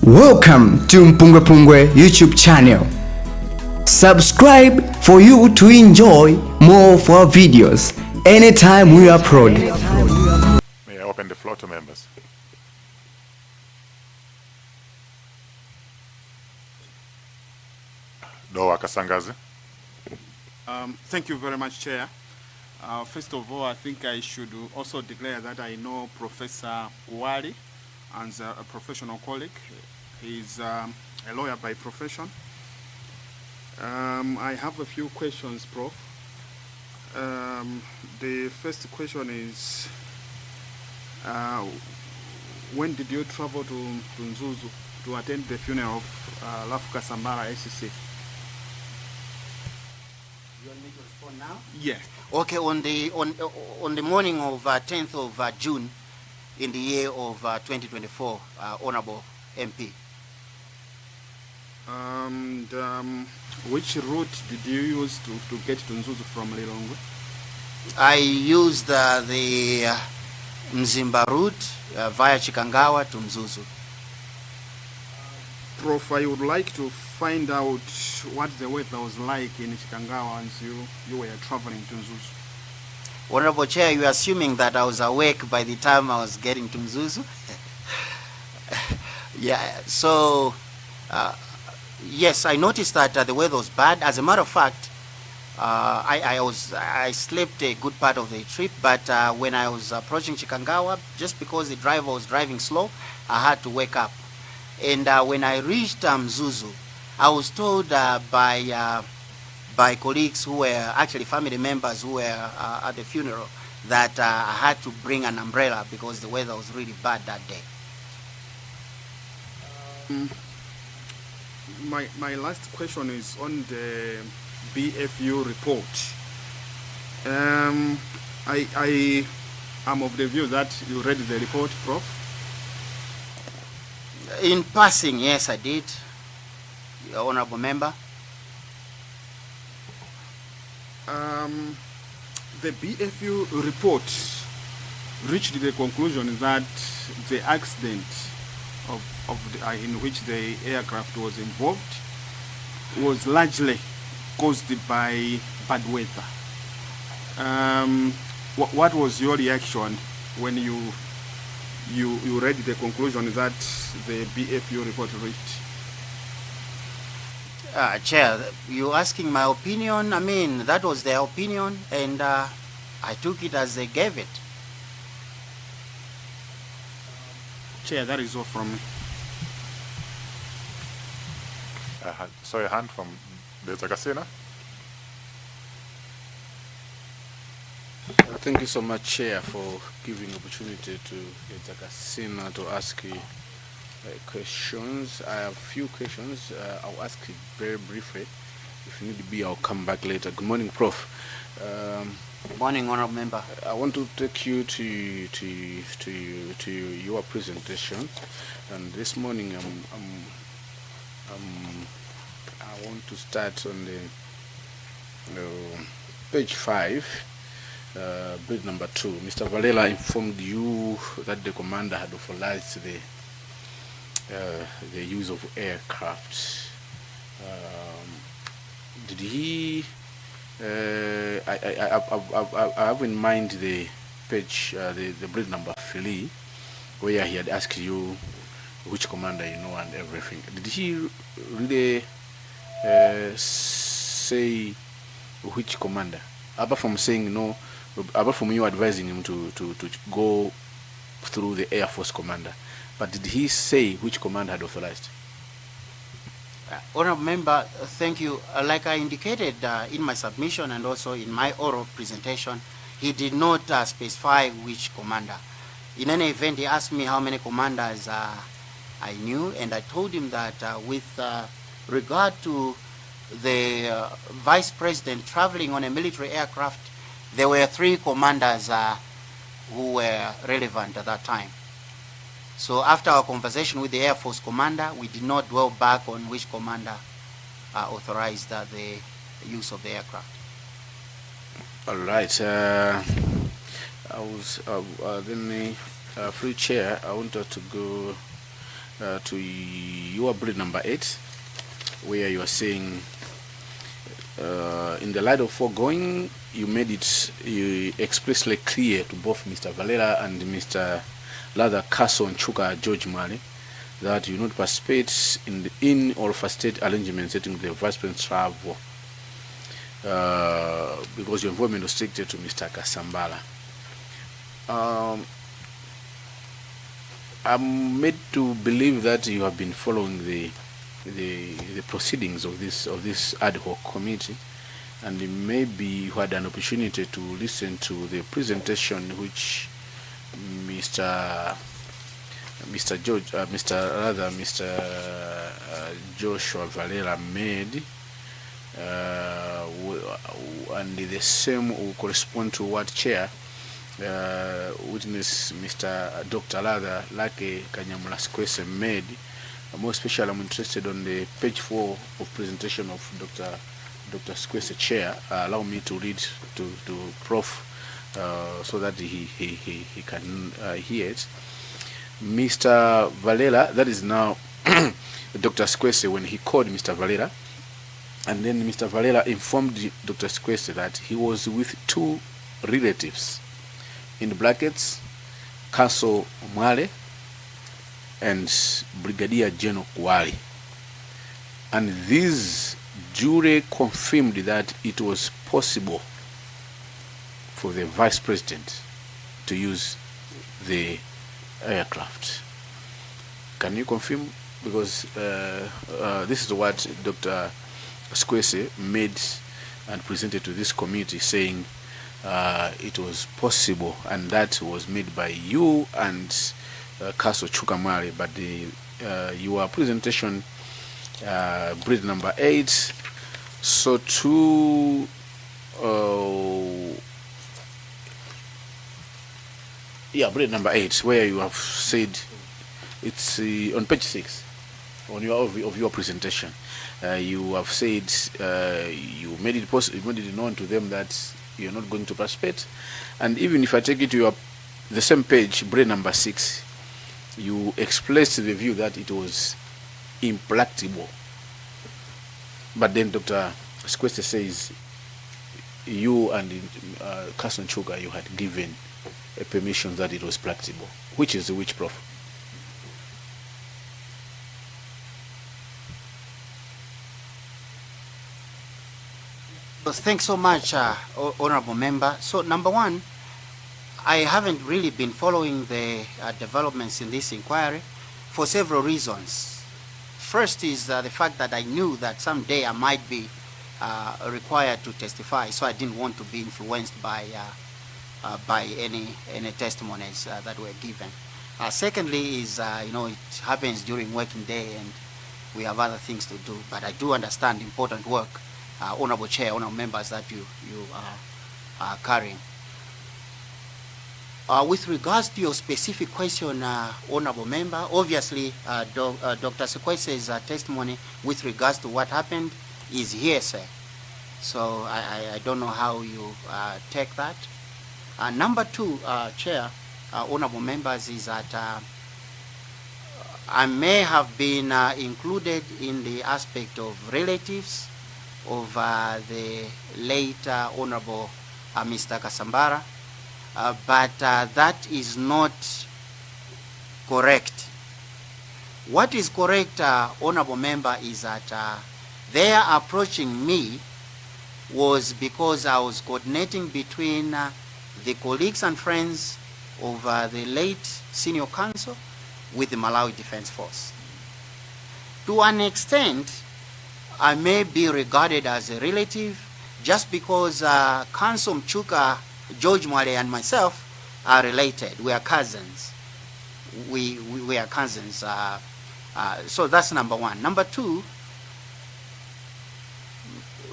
Welcome to MPUNGWE-PUNGWE YouTube channel. Subscribe for you to enjoy more of our videos anytime we upload. May I open the floor to members? Doa Kasangazi. Thank you very much, Chair. First of all, I think I should also declare that I know Professor Wali as a professional colleague. He's a lawyer by profession. I have a few questions, Prof. The first question is, when did you travel to Nzuzu to attend the funeral of Lafuka Sambara SCC? You want me to respond now? Yes. Okay, on the morning of 10th of June in the year of 2024, Honorable MP. And which route did you use to get to Nzuzu from Lilongwe? I used the Mzimba route via Chikangawa to Nzuzu. Prof, I would like to find out what the weather was like in Chikangawa as you were traveling to Nzuzu. Honorable Chair, you are assuming that I was awake by the time I was getting to Nzuzu? Yeah, so yes, I noticed that the weather was bad. As a matter of fact, I slept a good part of the trip, but when I was approaching Chikangawa, just because the driver was driving slow, I had to wake up. And when I reached Nzuzu, I was told by colleagues who were actually family members who were at the funeral that I had to bring an umbrella because the weather was really bad that day. My last question is on the BFU report. I am of the view that you read the report, Prof. In passing, yes, I did, Honorable Member. The BFU report reached the conclusion that the accident in which the aircraft was involved was largely caused by bad weather. What was your reaction when you read the conclusion that the BFU report reached? Chair, you asking my opinion? I mean, that was their opinion, and I took it as they gave it. Chair, that is all from me. I saw a hand from Dr. Kasina. Thank you so much, Chair, for giving opportunity to Dr. Kasina to ask questions. I have a few questions. I'll ask it very briefly. If need to be, I'll come back later. Good morning, Prof. Good morning, Honorable Member. I want to take you to your presentation, and this morning I want to start on the page 5. Bid number 2. Mr. Valela informed you that the commander had authorized the use of aircraft. Did he? I have in mind the page, the bid number 3, where he had asked you which commander you know and everything. Did he really say which commander? Apart from saying no. Apart from you advising him to go through the Air Force commander, but did he say which commander had authorized? Honorable Member, thank you. Like I indicated in my submission and also in my oral presentation, he did not specify which commander. In any event, he asked me how many commanders I knew, and I told him that with regard to the Vice President traveling on a military aircraft, there were 3 commanders who were relevant at that time. So after our conversation with the Air Force commander, we did not dwell back on which commander authorized the use of the aircraft. All right. I was then free chair. I wanted to go to your bullet number 8, where you are saying, in the light of foregoing, you made it explicitly clear to both Mr. Valera and Mr. Kaso Nchuka George Mali that you not participate in or facilitate arrangements setting the Vice President's travel because your involvement was restricted to Mr. Kasambala. I'm made to believe that you have been following the proceedings of this ad hoc committee, and maybe you had an opportunity to listen to the presentation which Mr. Joshua Valera made, and the same will correspond to what Chair witness Mr. Dr. Lake Kanyamula Sikwese made. More especially, I'm interested on the page 4 of presentation of Dr. Sikwese Chair. Allow me to read to Prof. So that he can hear it. Mr. Valera, that is now Dr. Sikwese, when he called Mr. Valera, and then Mr. Valera informed Dr. Sikwese that he was with 2 relatives, in the brackets, Kaso Mwale and Brigadier General Kuwali. And these duly confirmed that it was possible for the Vice President to use the aircraft. Can you confirm? Because this is what Dr. Sikwese made and presented to this committee, saying it was possible, and that was made by you and Kaso Chukamari. But your presentation, bullet number 8, so to bullet number 8, where you have said, it's on page 6 on your presentation. You have said you made it possible, you made it known to them that you're not going to participate, and even if I take it to the same page, bullet number 6, you expressed the view that it was impracticable. But then Dr. Sikwese says you and Kaso Nchuka, you had given a permission that it was practicable. Which is which, Prof? Thanks so much, Honorable Member. So, number one, I haven't really been following the developments in this inquiry for several reasons. First is the fact that I knew that someday I might be required to testify, so I didn't want to be influenced by any testimonies that were given. Secondly is, it happens during working day and we have other things to do, but I do understand important work, Honorable Chair, Honorable Members, that you are carrying. With regards to your specific question, Honorable Member, obviously Dr. Sikwese's testimony with regards to what happened is hearsay. So I don't know how you take that. Number 2, Chair, Honorable Members, is that I may have been included in the aspect of relatives of the late Honorable Mr. Kasambara, but that is not correct. What is correct, Honorable Member, is that their approaching me was because I was coordinating between the colleagues and friends of the late Senior Counsel with the Malawi Defense Force. To an extent, I may be regarded as a relative just because Counsel Mchuka, George Mwale, and myself are related. We are cousins. We are cousins. So that's number 1. Number 2,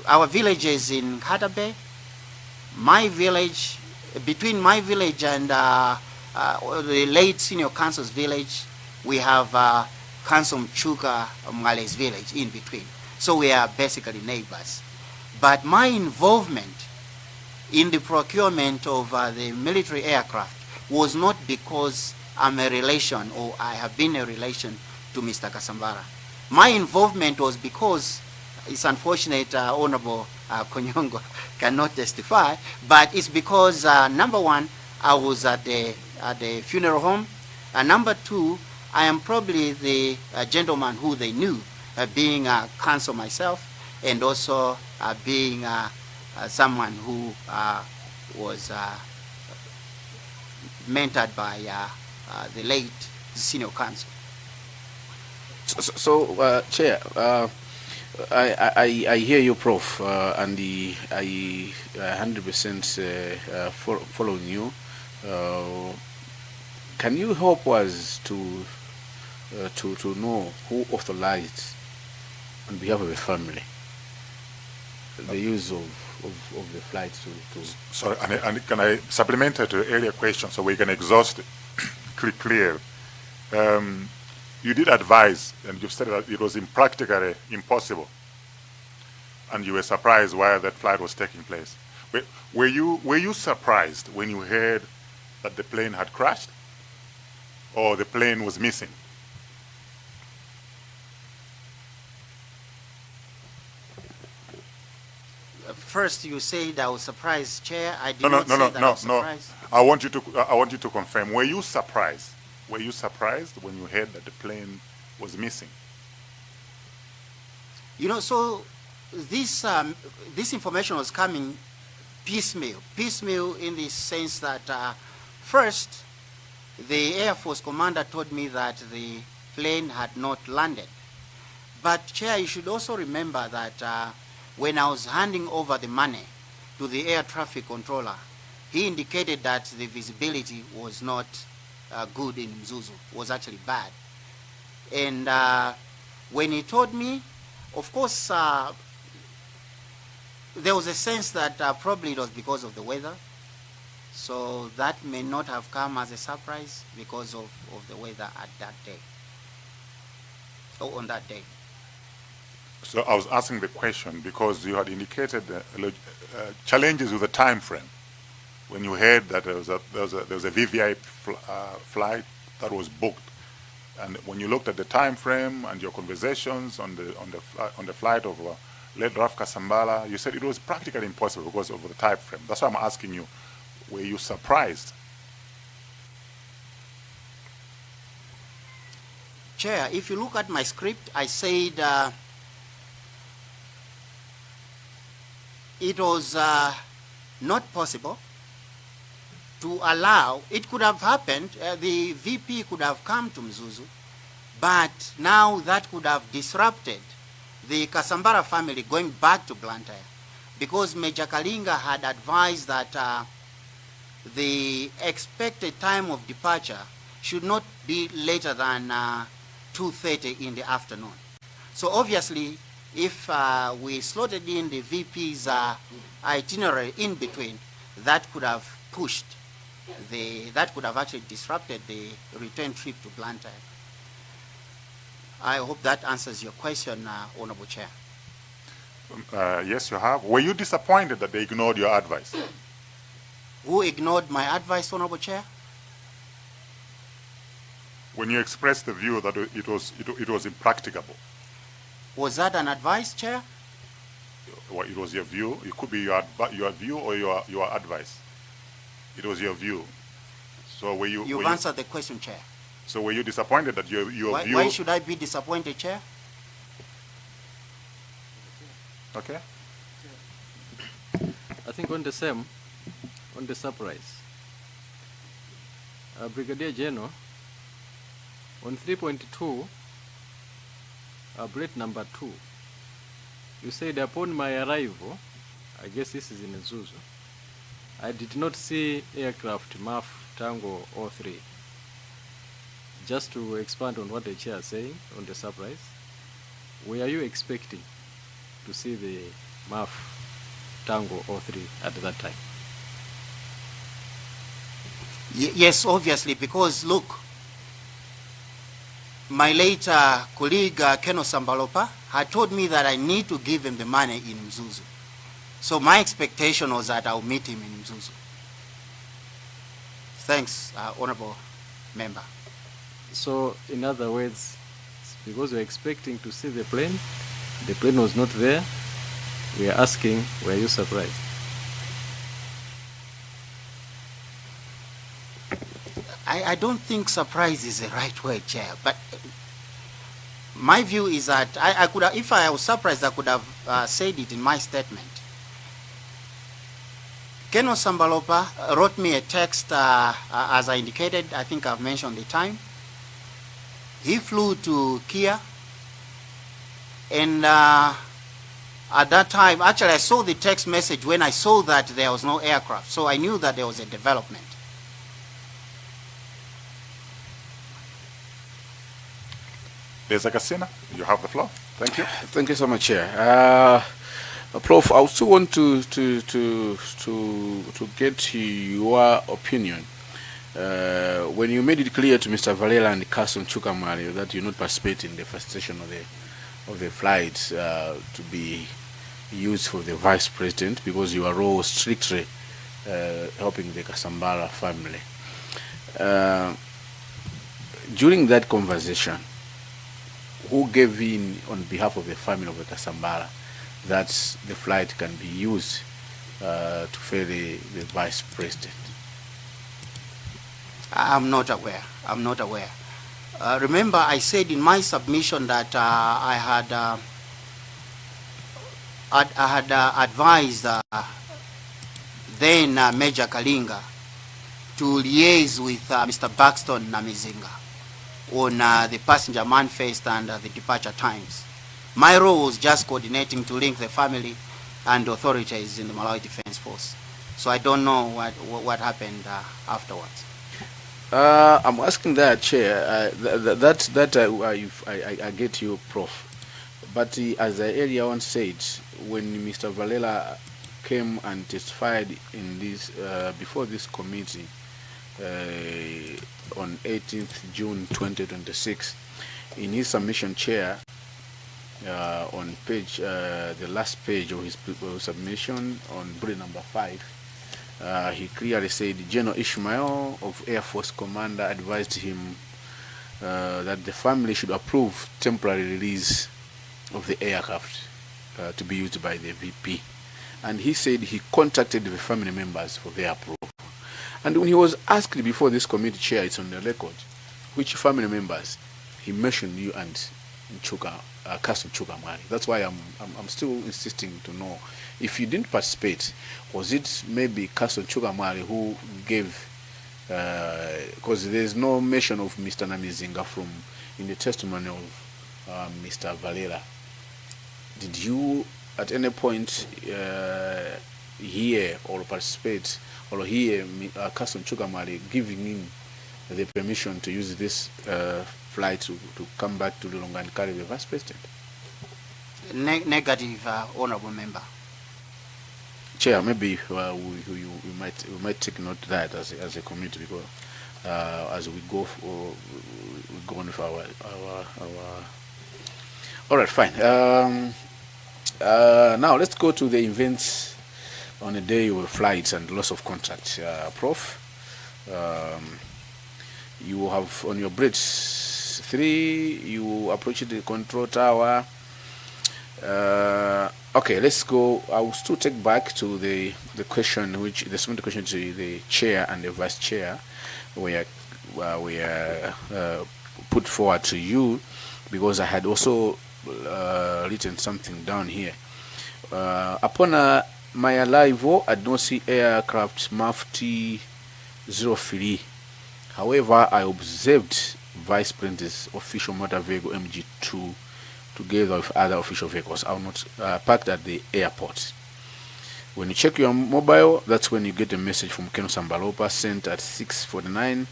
our village is in Katabe. My village, between my village and the late Senior Counsel's village, we have Counsel Mchuka Mwale's village in between. So we are basically neighbors. But my involvement in the procurement of the military aircraft was not because I'm a relation or I have been a relation to Mr. Kasambara. My involvement was because it's unfortunate Honorable Konyongo cannot testify, but it's because number one, I was at the funeral home, and number two, I am probably the gentleman who they knew, being a counsel myself, and also being someone who was mentored by the late senior counsel. So, Chair, I hear you, Prof, and I 100% following you. Can you help us to know who authorized, on behalf of the family, the use of the flight to Sorry, and can I supplement to the earlier question so we can exhaust it clear? You did advise, and you said that it was practically impossible, and you were surprised while that flight was taking place. Were you surprised when you heard that the plane had crashed, or the plane was missing? First, you said I was surprised, Chair. I did No. not say that I was surprised. I want you to confirm. Were you surprised? Were you surprised when you heard that the plane was missing? You know, so this information was coming piecemeal in the sense that first, the Air Force commander told me that the plane had not landed. But Chair, you should also remember that when I was handing over the money to the air traffic controller, he indicated that the visibility was not good in Mzuzu, was actually bad. And when he told me, of course, there was a sense that probably it was because of the weather. So that may not have come as a surprise because of the weather at that day, or on that day. So I was asking the question because you had indicated challenges with the time frame. When you heard that there was a VVI flight that was booked, and when you looked at the time frame and your conversations on the flight of late Raf Kasambala, you said it was practically impossible because of the time frame. That's why I'm asking you, were you surprised? Chair, if you look at my script, I said it was not possible to allow, it could have happened, the VP could have come to Mzuzu, but now that could have disrupted the Kasambara family going back to Blantyre, because Major Kalinga had advised that the expected time of departure should not be later than 2:30 in the afternoon. So obviously, if we slotted in the VP's itinerary in between, that could have pushed that could have actually disrupted the return trip to Blantyre. I hope that answers your question, Honorable Chair. Yes, you have. Were you disappointed that they ignored your advice? Who ignored my advice, Honorable Chair? When you expressed the view that it was impracticable. Was that an advice, Chair? Well, it was your view. It could be your view or your advice. It was your view. So were you? You've answered the question, Chair. So were you disappointed that your view? Why should I be disappointed, Chair? Okay. I think on the surprise, Brigadier General, on 3.2, bullet number 2, you said upon my arrival, I guess this is in Mzuzu, I did not see aircraft MAF Tango 03. Just to expand on what the chair is saying on the surprise, were you expecting to see the MAF Tango 03 at that time? Yes, obviously, because look, my late colleague Keno Sambalopa had told me that I need to give him the money in Mzuzu. So my expectation was that I'll meet him in Mzuzu. Thanks, Honorable Member. So, in other words, because we were expecting to see the plane. The plane was not there. We are asking, were you surprised? I don't think surprise is the right word, Chair, but my view is that I could have, if I was surprised, I could have said it in my statement. Keno Sambalopa wrote me a text, as I indicated. I think I've mentioned the time. He flew to Kia, and at that time, actually I saw the text message when I saw that there was no aircraft, so I knew that there was a development. There's a Casina. You have the floor. Thank you. Thank you so much, Chair. Prof, I still want to get your opinion. When you made it clear to Mr. Valela and Carson Chukamari that you not participate in the first session of the flight to be used for the Vice President because you are all strictly helping the Kasambala family. During that conversation, who gave in on behalf of the family of the Kasambala that the flight can be used to ferry the Vice President? I'm not aware. I'm not aware. Remember, I said in my submission that I had advised then Major Kalinga to liaise with Mr. Buxton Namizinga on the passenger manifest and the departure times. My role was just coordinating to link the family and authorities in the Malawi Defense Force. So I don't know what happened afterwards. I'm asking that, Chair. I get you, Prof. But as I earlier on said, when Mr. Valela came and testified in this before this committee on 18th June 2026, in his submission, Chair, on page the last page of his submission on bullet number 5, he clearly said General Ishmael of Air Force Commander advised him that the family should approve temporary release of the aircraft to be used by the VP. And he said he contacted the family members for their approval. And when he was asked before this committee, Chair, it's on the record, which family members, he mentioned you and Castle Chukamari. That's why I'm still insisting to know if you didn't participate, was it maybe Castle Chukamari who gave, because there's no mention of Mr. Namizinga in the testimony of Mr. Valera. Did you at any point hear or participate or hear Castle Chukamari giving in the permission to use this flight to come back to Lulonga and carry the Vice President? Negative, Honorable Member. Chair, maybe we might take note of that as a committee, because as we go on with our all right, fine. Now let's go to the events on the day of flights and loss of contract. Prof, you have on your bridge 3, you approached the control tower. Okay, let's go. I will still take back to the question, which the submitted question to the chair and the vice chair, where we put forward to you, because I had also written something down here. Upon my arrival, I did not see aircraft MAF T03. However, I observed Vice President's official motor vehicle MG2 together with other official vehicles. I was not parked at the airport. When you check your mobile, that's when you get a message from Ken Sambalopa sent at 6:49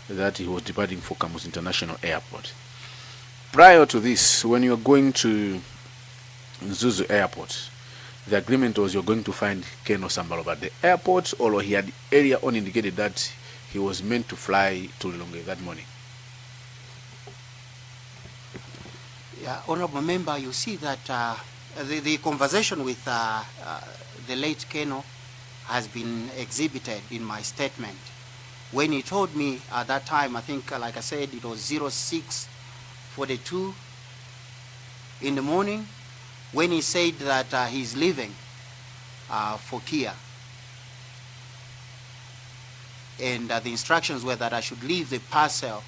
that he was departing for Kamuzu International Airport. Prior to this, when you're going to Zuzu Airport, the agreement was you're going to find Ken Sambalopa at the airport, or he had earlier on indicated that he was meant to fly to Lilongwe that morning. Yeah, Honorable Member, you see that the conversation with the late Keno has been exhibited in my statement. When he told me at that time, I think, like I said, it was 42 in the morning when he said that he's leaving for Kia. And the instructions were that I should leave the parcel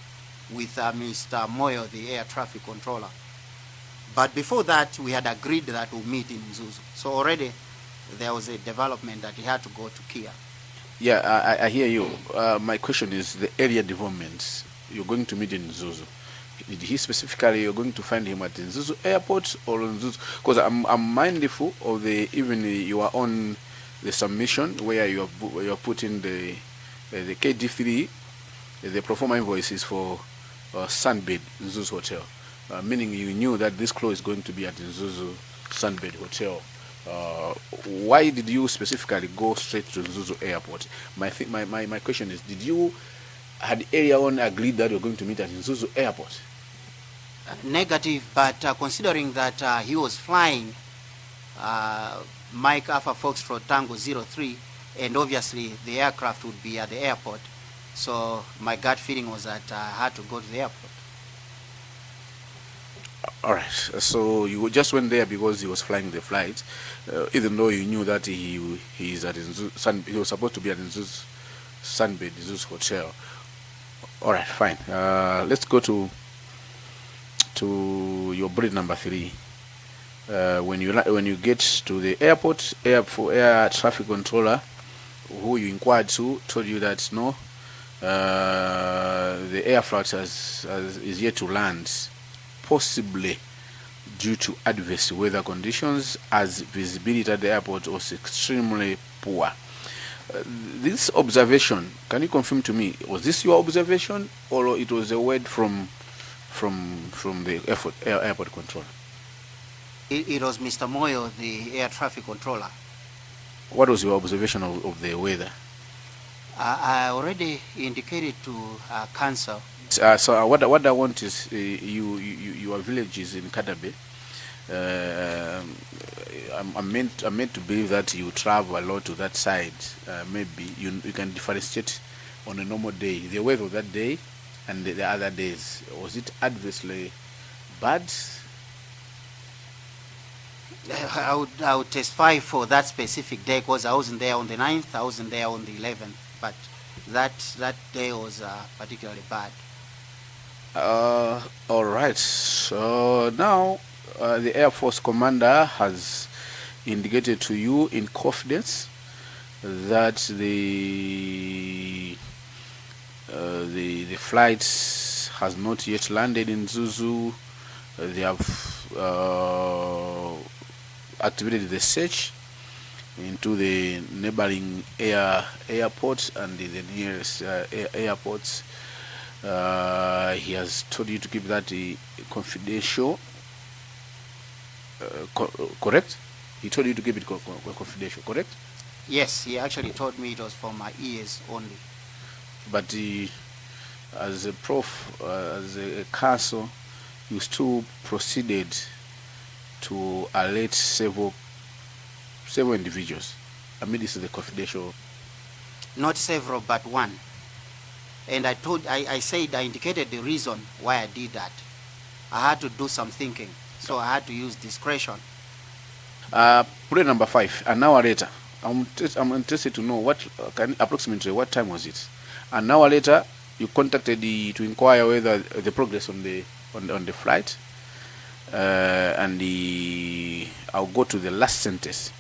with Mr. Moyo, the air traffic controller. But before that, we had agreed that we'll meet in Mzuzu. So already there was a development that he had to go to Kia. Yeah, I hear you. My question is the area development. You're going to meet in Mzuzu. Did he specifically, you're going to find him at the Mzuzu airport or Mzuzu? Because I'm mindful of the, even you are on the submission where you are putting the KD3, the pro forma invoices for Sunbed Mzuzu Hotel, meaning you knew that this close is going to be at the Mzuzu Sunbed Hotel. Why did you specifically go straight to Mzuzu airport? My question is, did you had area one agreed that you're going to meet at Mzuzu airport? Negative, but considering that he was flying Mike Alpha Foxtrot Tango 03, and obviously the aircraft would be at the airport, so my gut feeling was that I had to go to the airport. All right, so you just went there because he was flying the flight, even though you knew that he is at he was supposed to be at Mzuzu Sunbed Mzuzu Hotel. All right, fine. Let's go to your breed number 3. When you get to the airport, air traffic controller, who you inquired to, told you that no, the aircraft is yet to land, possibly due to adverse weather conditions, as visibility at the airport was extremely poor. This observation, can you confirm to me, was this your observation or it was a word from the airport controller? It was Mr. Moyo, the air traffic controller. What was your observation of the weather? I already indicated to council. So what I want is your village is in Kadabe. I'm meant to believe that you travel a lot to that side. Maybe you can differentiate on a normal day the weather of that day and the other days. Was it adversely bad? I would testify for that specific day because I wasn't there on the 9th, I wasn't there on the 11th, but that day was particularly bad. All right. So now the Air Force commander has indicated to you in confidence that the flight has not yet landed in Mzuzu. They have activated the search into the neighboring airports and the nearest airports. He has told you to keep that confidential. Correct? He told you to keep it confidential, correct? Yes, he actually told me it was for my ears only. But as a as a council, you still proceeded to alert several individuals. I mean, this is the confidential. Not several, but one. And I said, I indicated the reason why I did that. I had to do some thinking, so I had to use discretion. Play number 5, an hour later. I'm interested to know approximately what time was it. An hour later, you contacted to inquire whether the progress on the flight. I'll go to the last sentence.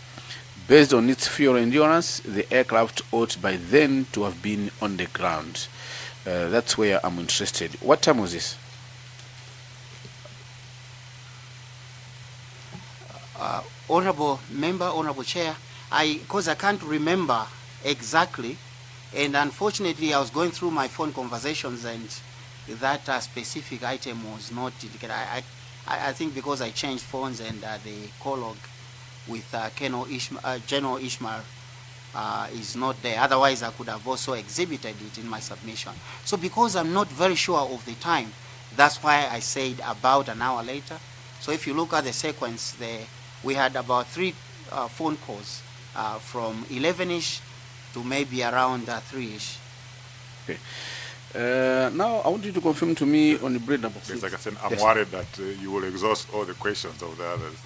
Based on its fuel endurance, the aircraft ought by then to have been on the ground. That's where I'm interested. What time was this? Honorable member, honorable chair, because I can't remember exactly, and unfortunately I was going through my phone conversations and that specific item was not indicated. I think because I changed phones and the call log with General Ishmael is not there. Otherwise, I could have also exhibited it in my submission. So because I'm not very sure of the time, that's why I said about an hour later. So if you look at the sequence there, we had about 3 phone calls from 11-ish to maybe around 3-ish. Okay. Now, I want you to confirm to me on the blade number 6. Like I said, I'm worried that you will exhaust all the questions of the others.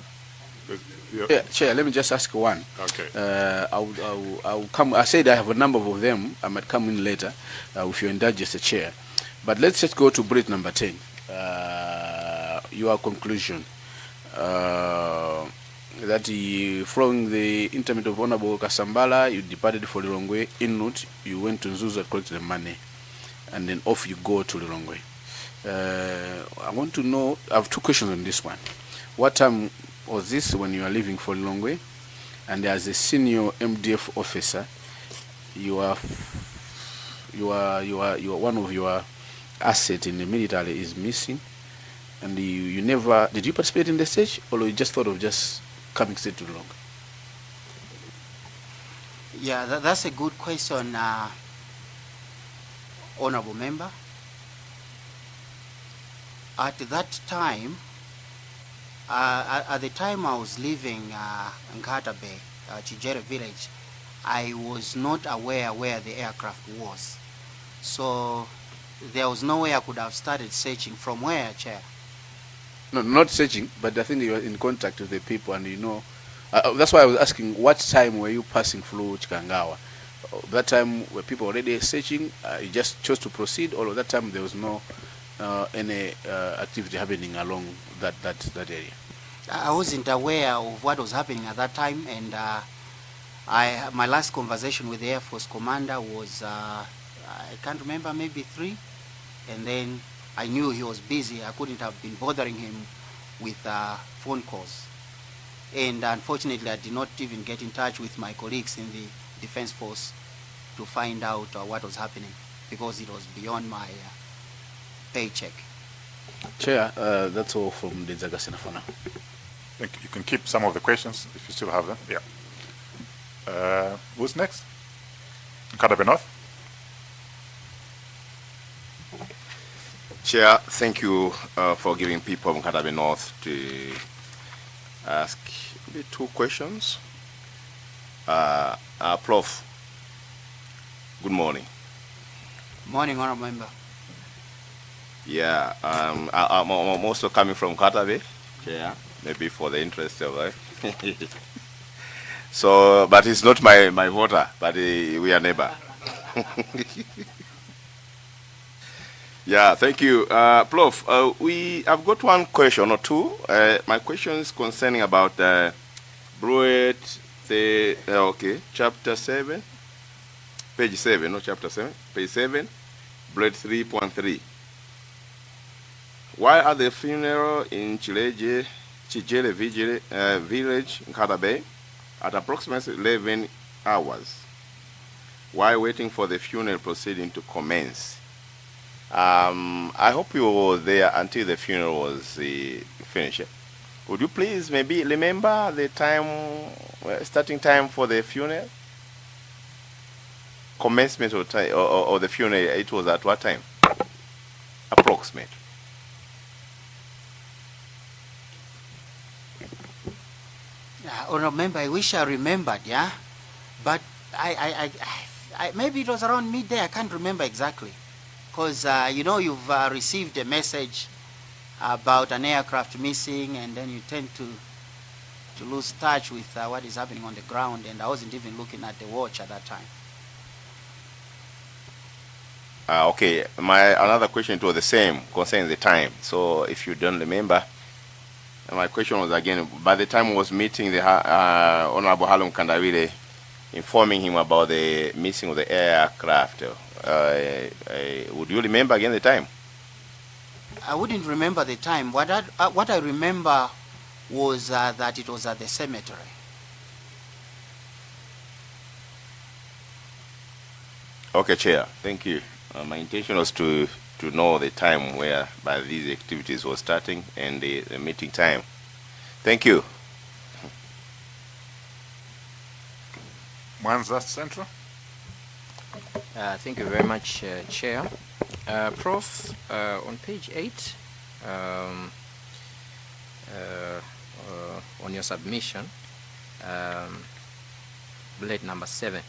Yeah, Chair, let me just ask one. Okay. I'll come. I said I have a number of them. I might come in later if you indulge as a chair. But let's just go to bullet number 10. Your conclusion. That following the interment of Honorable Kasambala, you departed for Lilongwe. En route, you went to Nzuzu and collected the money. And then off you go to Lilongwe. I want to know, I have two questions on this one. What time was this when you are leaving for Lilongwe? And as a senior MDF officer, you are one of your assets in the military is missing, and you never did you participate in the stage, or you just thought of just coming straight to Lilongwe? Yeah, that's a good question, honorable member. At that time, at the time I was leaving Nkata Bay, Chijere village, I was not aware where the aircraft was. So there was no way I could have started searching. From where, Chair? No, not searching, but I think you were in contact with the people, and you know, that's why I was asking, what time were you passing through Chikangawa? That time were people already searching, you just chose to proceed, or at that time there was no any activity happening along that area? I wasn't aware of what was happening at that time, and my last conversation with the Air Force commander was, I can't remember, maybe 3, and then I knew he was busy. I couldn't have been bothering him with phone calls. And unfortunately, I did not even get in touch with my colleagues in the Defense Force to find out what was happening, because it was beyond my paycheck. Chair, that's all from the Zagasena for now. You can keep some of the questions if you still have them. Yeah. Who's next? Nkata Bay North. Chair, thank you for giving people of Nkata Bay North to ask maybe 2 questions. Prof, good morning. Morning, honorable member. Yeah, I'm also coming from Nkata Bay, Chair, maybe for the interest of it. So, but it's not my voter, but we are neighbor. Yeah, thank you. Prof, I've got one question or 2. My question is concerning about Bruet, chapter 7, page 7, not chapter 7, page 7, Bruet 3.3. Why are the funeral in Chijere village in Nkata Bay at approximately 11 hours? Why waiting for the funeral proceeding to commence? I hope you were there until the funeral was finished. Would you please maybe remember the time, starting time for the funeral? Commencement of time, or the funeral, it was at what time? Approximate. Honorable member, I wish I remembered, yeah? But I maybe it was around midday, I can't remember exactly. Because, you know, you've received a message about an aircraft missing, and then you tend to lose touch with what is happening on the ground, and I wasn't even looking at the watch at that time. Okay, another question was the same concerning the time. So if you don't remember, my question was again, by the time I was meeting the Honorable Halum Kandawile, informing him about the missing of the aircraft, would you remember again the time? I wouldn't remember the time. What I remember was that it was at the cemetery. Okay, Chair, thank you. My intention was to know the time where by these activities was starting and the meeting time. Thank you. Mwanza Central. Thank you very much, Chair. Prof, on page 8, on your submission, bullet number 7,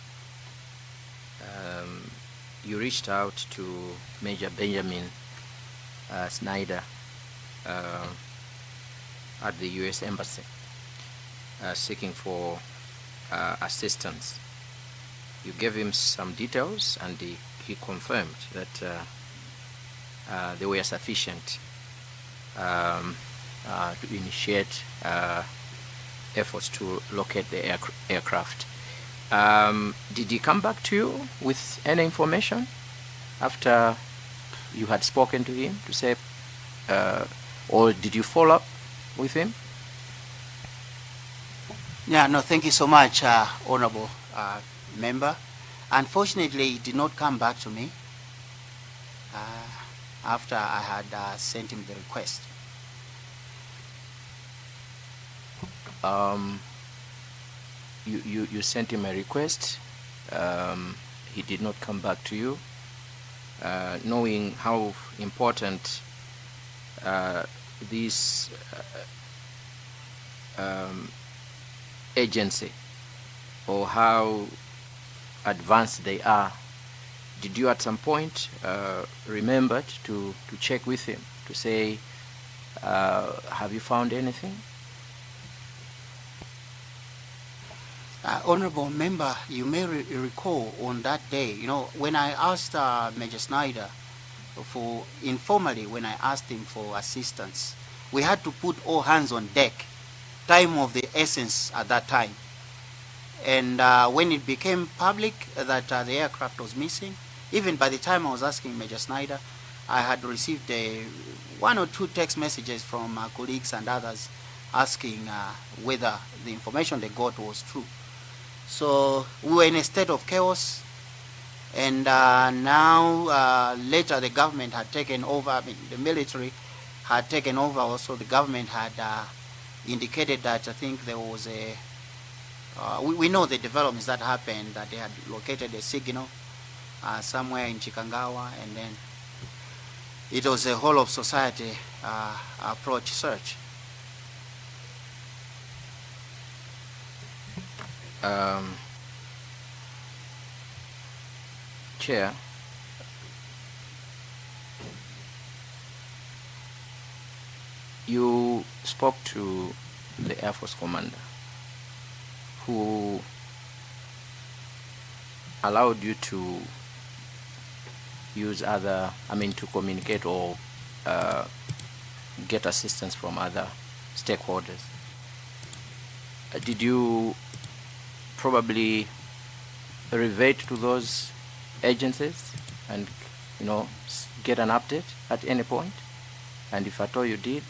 you reached out to Major Benjamin Snyder at the U.S. Embassy seeking for assistance. You gave him some details, and he confirmed that they were sufficient to initiate efforts to locate the aircraft. Did he come back to you with any information after you had spoken to him to say, or did you follow up with him? Yeah, no, thank you so much, Honorable Member. Unfortunately, he did not come back to me after I had sent him the request. You sent him a request. He did not come back to you, knowing how important this agency, or how advanced they are. Did you at some point remembered to check with him to say, have you found anything? Honorable Member, you may recall on that day, when I asked Major Snyder informally, when I asked him for assistance, we had to put all hands on deck, time of the essence at that time. And when it became public that the aircraft was missing, even by the time I was asking Major Snyder, I had received 1 or 2 text messages from colleagues and others asking whether the information they got was true. So we were in a state of chaos, and now later the government had taken over, the military had taken over also. The government had indicated that I think there was we know the developments that happened, that they had located a signal somewhere in Chikangawa, and then it was a whole of society approach search. Chair, you spoke to the Air Force commander who allowed you to use other, to communicate or get assistance from other stakeholders. Did you probably revert to those agencies and get an update at any point? And if at all you did,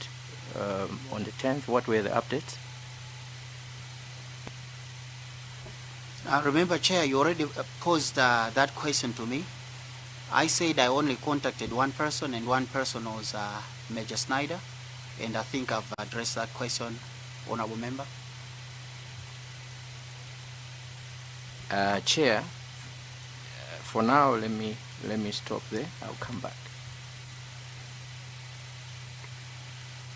on the 10th, what were the updates? Remember, Chair, you already posed that question to me. I said I only contacted one person, and one person was Major Snyder, and I think I've addressed that question, Honorable Member. Chair, for now, let me stop there. I'll come back.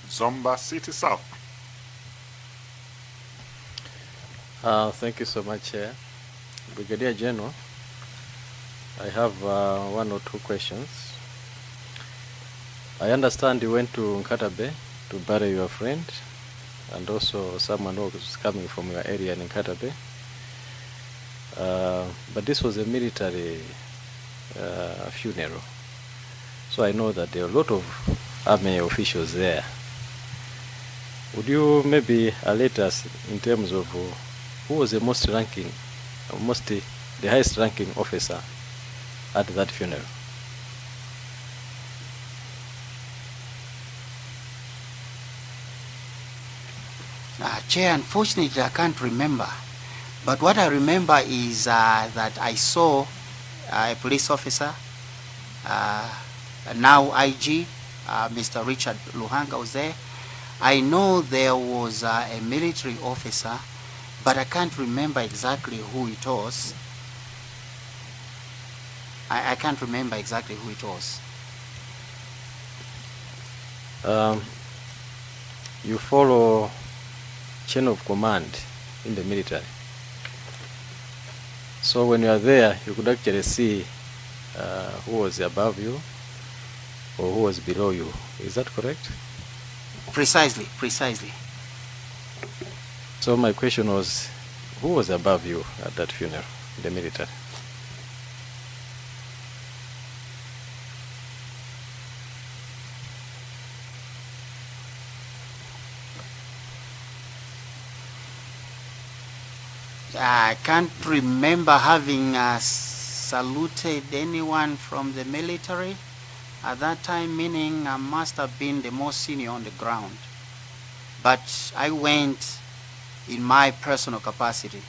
Zomba City South. Thank you so much, Chair. Brigadier General, I have 1 or 2 questions. I understand you went to Nkatabe to bury your friend, and also someone who was coming from your area in Nkatabe. But this was a military funeral, so I know that there are a lot of army officials there. Would you maybe alert us in terms of who was the the highest ranking officer at that funeral? Chair, unfortunately I can't remember. But what I remember is that I saw a police officer, now IG, Mr. Richard Luhanga was there. I know there was a military officer, but I can't remember exactly who it was. I can't remember exactly who it was. You follow chain of command in the military. So when you are there, you could actually see who was above you or who was below you. Is that correct? Precisely, precisely. So my question was, who was above you at that funeral, the military? I can't remember having saluted anyone from the military at that time, meaning I must have been the most senior on the ground. But I went in my personal capacity.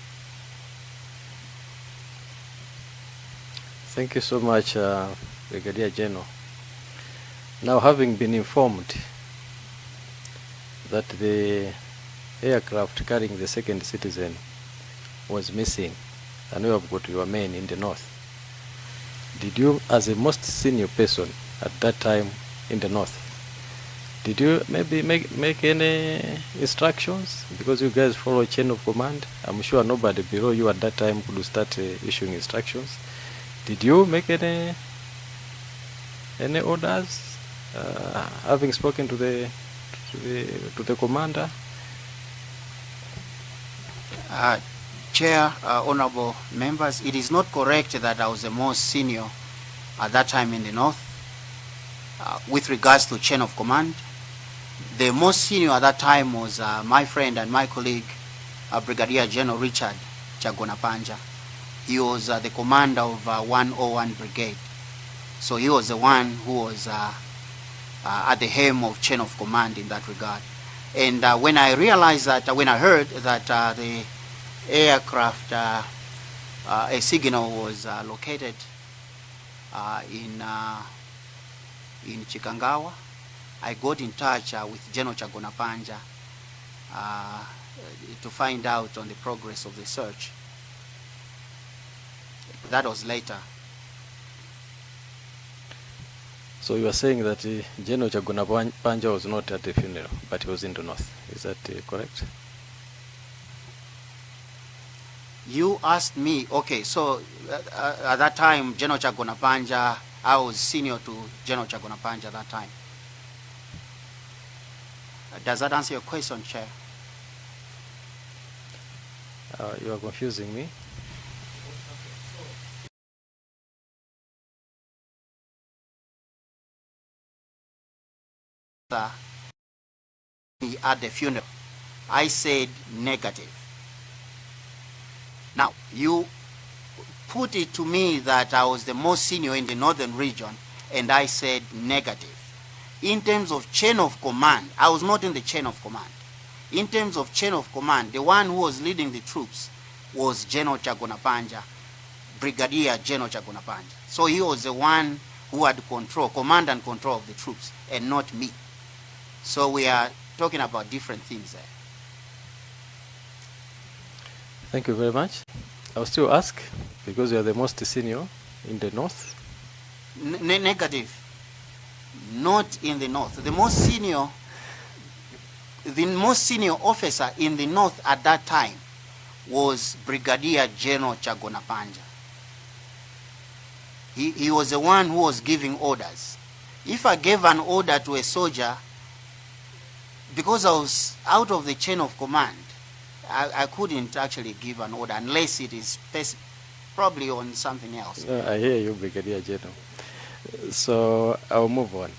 Thank you so much, Brigadier General. Now, having been informed that the aircraft carrying the second citizen was missing, and you have got your men in the north, did you, as a most senior person at that time in the north, did you maybe make any instructions? Because you guys follow chain of command. I'm sure nobody below you at that time could start issuing instructions. Did you make any orders, having spoken to the commander? Chair, honorable members, it is not correct that I was the most senior at that time in the north. With regards to chain of command, the most senior at that time was my friend and my colleague, Brigadier General Richard Chagonapanja. He was the commander of 101 Brigade. So he was the one who was at the helm of chain of command in that regard. And when I realized that, when I heard that the aircraft, a signal was located in Chikangawa, I got in touch with General Chagonapanja to find out on the progress of the search. That was later. So you are saying that General Chagonapanja was not at the funeral, but he was in the north. Is that correct? You asked me, okay, so at that time, General Chagonapanja, I was senior to General Chagonapanja at that time. Does that answer your question, Chair? You are confusing me. At the funeral, I said negative. Now, you put it to me that I was the most senior in the northern region, and I said negative. In terms of chain of command, I was not in the chain of command. In terms of chain of command, the one who was leading the troops was General Chagonapanja, Brigadier General Chagonapanja. So he was the one who had control, command and control of the troops, and not me. So we are talking about different things there. Thank you very much. I'll still ask, because you are the most senior in the north. Negative. Not in the north. The most senior officer in the north at that time was Brigadier General Chagonapanja. He was the one who was giving orders. If I gave an order to a soldier, because I was out of the chain of command, I couldn't actually give an order unless it is probably on something else. I hear you, Brigadier General. So I'll move on.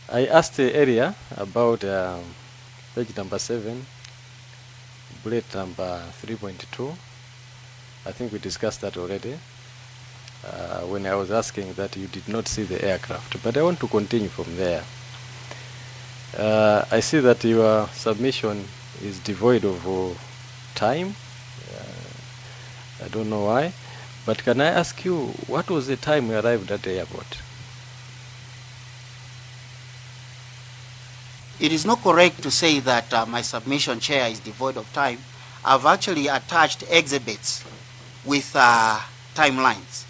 I asked earlier about page number 7, bullet number 3.2. I think we discussed that already when I was asking that you did not see the aircraft. But I want to continue from there. I see that your submission is devoid of time. I don't know why. But can I ask you, what was the time you arrived at the airport? It is not correct to say that my submission, Chair, is devoid of time. I've actually attached exhibits with timelines.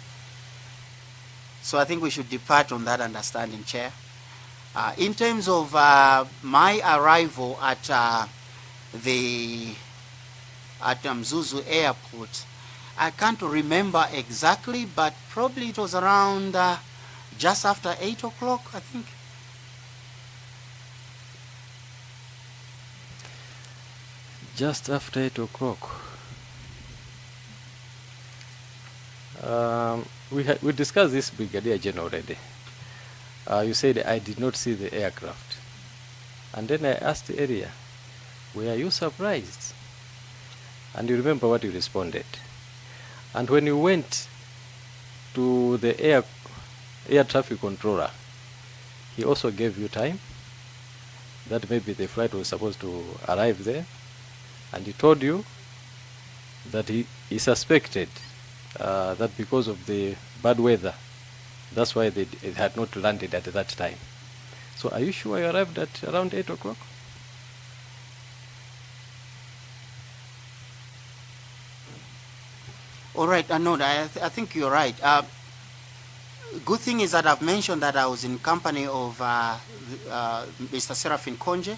So I think we should depart on that understanding, Chair. In terms of my arrival at Mzuzu Airport, I can't remember exactly, but probably it was around just after 8 o'clock, I think. Just after 8 o'clock. We discussed this, Brigadier General, already. You said I did not see the aircraft. And then I asked earlier, were you surprised? And you remember what you responded. And when you went to the air traffic controller, he also gave you time that maybe the flight was supposed to arrive there. And he told you that he suspected that because of the bad weather, that's why it had not landed at that time. So are you sure you arrived at around 8 o'clock? All right, no, I think you're right. Good thing is that I've mentioned that I was in company of Mr. Serafin Konje,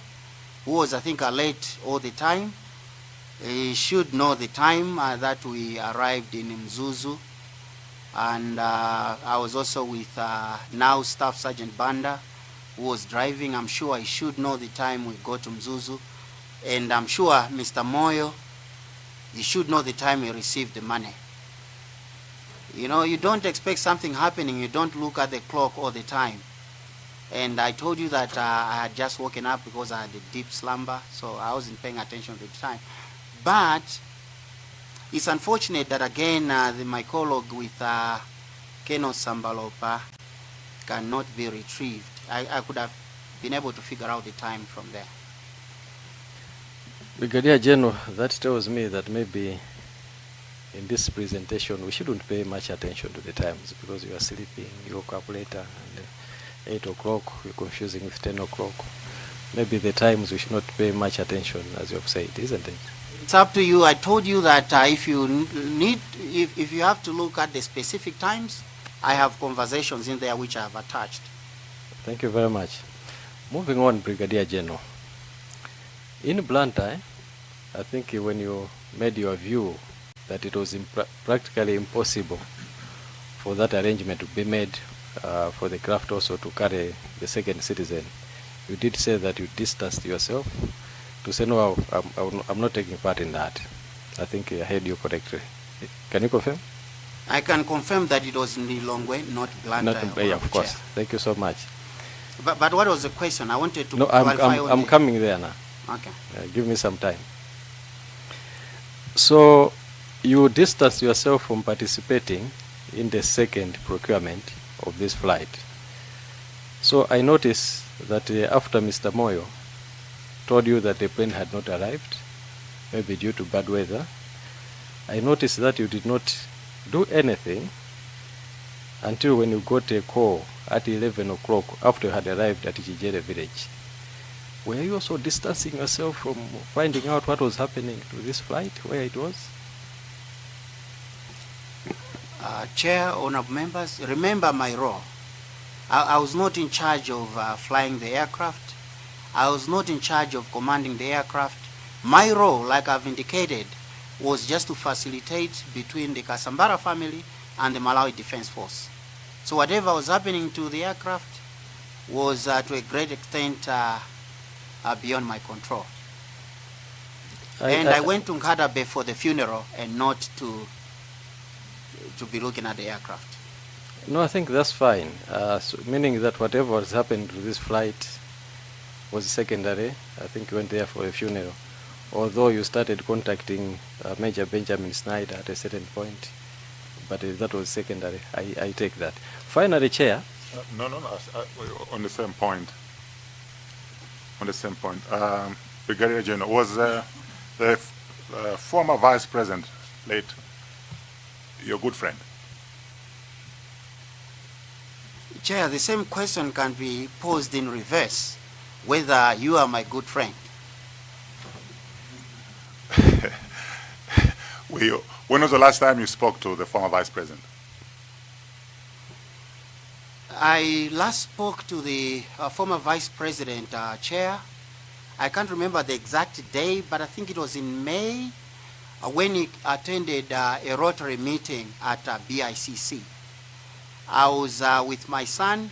who was, I think, late all the time. He should know the time that we arrived in Mzuzu. And I was also with now Staff Sergeant Banda, who was driving. I'm sure he should know the time we got to Mzuzu. And I'm sure Mr. Moyo, he should know the time he received the money. You know, you don't expect something happening, you don't look at the clock all the time. And I told you that I had just woken up because I had a deep slumber, so I wasn't paying attention to the time. But it's unfortunate that again my colleague with Keno Sambalopa cannot be retrieved. I could have been able to figure out the time from there. Brigadier General, that tells me that maybe in this presentation we shouldn't pay much attention to the times because you are sleeping, you woke up later, and 8 o'clock, you're confusing with 10 o'clock. Maybe the times we should not pay much attention, as you have said, isn't it? It's up to you. I told you that if you have to look at the specific times, I have conversations in there which I have attached. Thank you very much. Moving on, Brigadier General. In Blantyre, I think when you made your view that it was practically impossible for that arrangement to be made for the craft also to carry the second citizen, you did say that you distanced yourself to say, no, I'm not taking part in that. I think I heard you correctly. Can you confirm? I can confirm that it was in Lilongwe, not Blantyre. Yeah, of course. Thank you so much. But what was the question? I wanted to clarify. I'm coming there now. Okay. Give me some time. So you distanced yourself from participating in the second procurement of this flight. So I noticed that after Mr. Moyo told you that the plane had not arrived, maybe due to bad weather, I noticed that you did not do anything until when you got a call at 11 o'clock after you had arrived at Jijere village. Were you also distancing yourself from finding out what was happening to this flight, where it was? Chair, honorable members, remember my role. I was not in charge of flying the aircraft. I was not in charge of commanding the aircraft. My role, like I've indicated, was just to facilitate between the Kasambara family and the Malawi Defense Force. So whatever was happening to the aircraft was to a great extent beyond my control. I went to Nkadabe for the funeral and not to be looking at the aircraft. No, I think that's fine. So meaning that whatever has happened to this flight was secondary. I think you went there for a funeral. Although you started contacting Major Benjamin Snyder at a certain point, but that was secondary. I take that. Finally, Chair. No. On the same point. Brigadier General, was the former Vice President, late, your good friend? Chair, the same question can be posed in reverse, whether you are my good friend. When was the last time you spoke to the former Vice President? I last spoke to the former Vice President, Chair. I can't remember the exact day, but I think it was in May when he attended a Rotary meeting at BICC. I was with my son,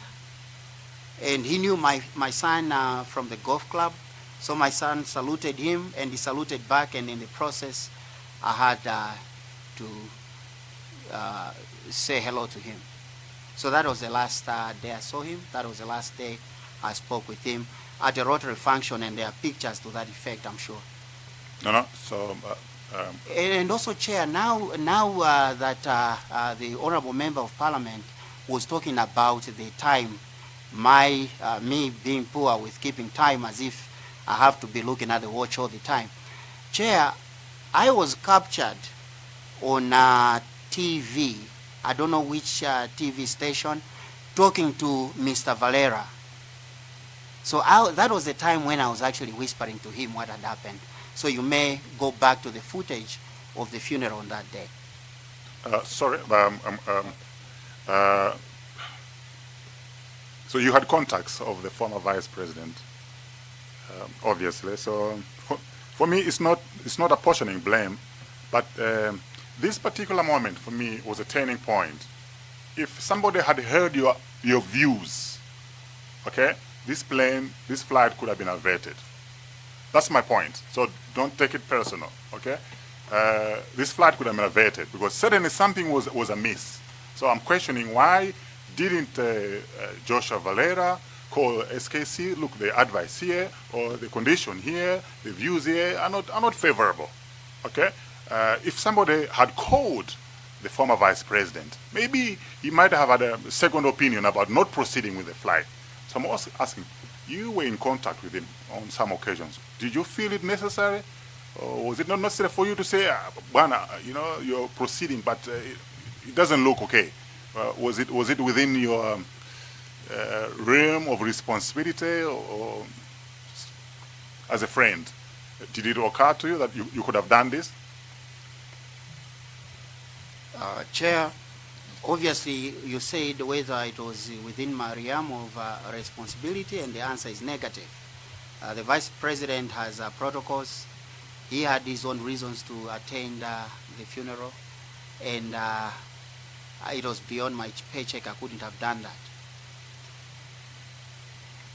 and he knew my son from the golf club. So my son saluted him, and he saluted back, and in the process, I had to say hello to him. So that was the last day I saw him. That was the last day I spoke with him at a Rotary function, and there are pictures to that effect, I'm sure. No. So. And also, Chair, now that the Honorable Member of Parliament was talking about the time, me being poor with keeping time as if I have to be looking at the watch all the time. Chair, I was captured on TV, I don't know which TV station, talking to Mr. Valera. So that was the time when I was actually whispering to him what had happened. So you may go back to the footage of the funeral on that day. Sorry. So you had contacts of the former Vice President, obviously. So for me, it's not apportioning blame, but this particular moment for me was a turning point. If somebody had heard your views, okay, this flight could have been averted. That's my point. So don't take it personal, okay? This flight could have been averted because certainly something was amiss. So I'm questioning why didn't Joshua Valera call SKC? Look, the advice here or the condition here, the views here are not favorable, okay? If somebody had called the former Vice President, maybe he might have had a second opinion about not proceeding with the flight. So I'm also asking, you were in contact with him on some occasions. Did you feel it necessary? Or was it not necessary for you to say, Bwana, you're proceeding, but it doesn't look okay? Was it within your realm of responsibility or as a friend? Did it occur to you that you could have done this? Chair, obviously you said whether it was within my realm of responsibility, and the answer is negative. The Vice President has protocols. He had his own reasons to attend the funeral, and it was beyond my paycheck. I couldn't have done that.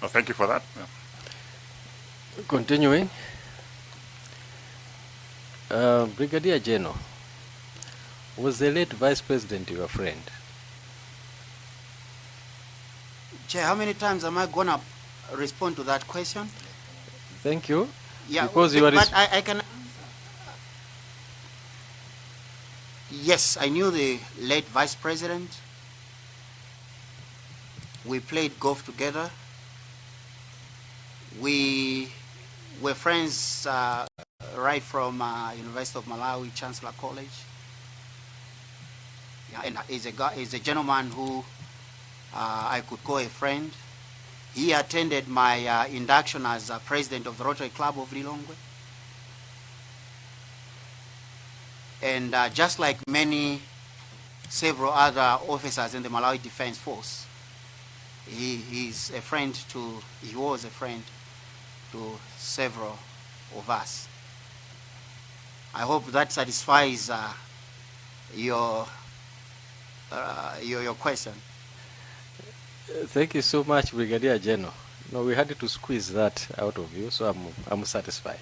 Well, thank you for that. Yeah. Continuing, Brigadier General, was the late Vice President your friend? Chair, how many times am I gonna respond to that question? Thank you. Yeah, because you are. But I can. Yes, I knew the late Vice President. We played golf together. We were friends right from University of Malawi, Chancellor College. Yeah, and he's a gentleman who I could call a friend. He attended my induction as president of the Rotary Club of Lilongwe. And just like several other officers in the Malawi Defense Force, he was a friend to several of us. I hope that satisfies your question. Thank you so much, Brigadier General. No, we had to squeeze that out of you, so I'm satisfied.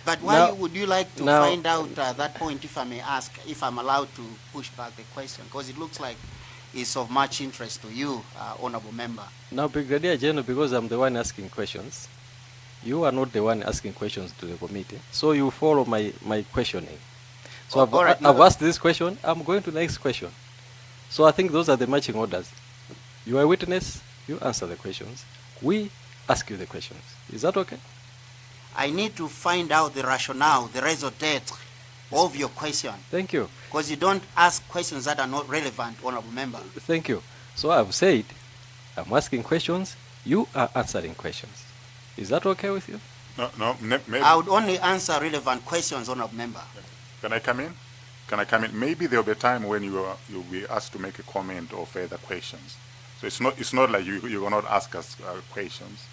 But why would you like to find out that point, if I may ask, if I'm allowed to push back the question? Because it looks like it's of much interest to you, Honorable Member. Now, Brigadier General, because I'm the one asking questions, you are not the one asking questions to the committee, so you follow my questioning. So I've asked this question, I'm going to the next question. So I think those are the matching orders. You are a witness, you answer the questions. We ask you the questions. Is that okay? I need to find out the rationale, the raison d'etre of your question. Thank you. Because you don't ask questions that are not relevant, Honorable Member. Thank you. So I've said, I'm asking questions, you are answering questions. Is that okay with you? No, maybe. I would only answer relevant questions, Honorable Member. Can I come in? Maybe there will be a time when you'll be asked to make a comment or further questions. So it's not like you will not ask us questions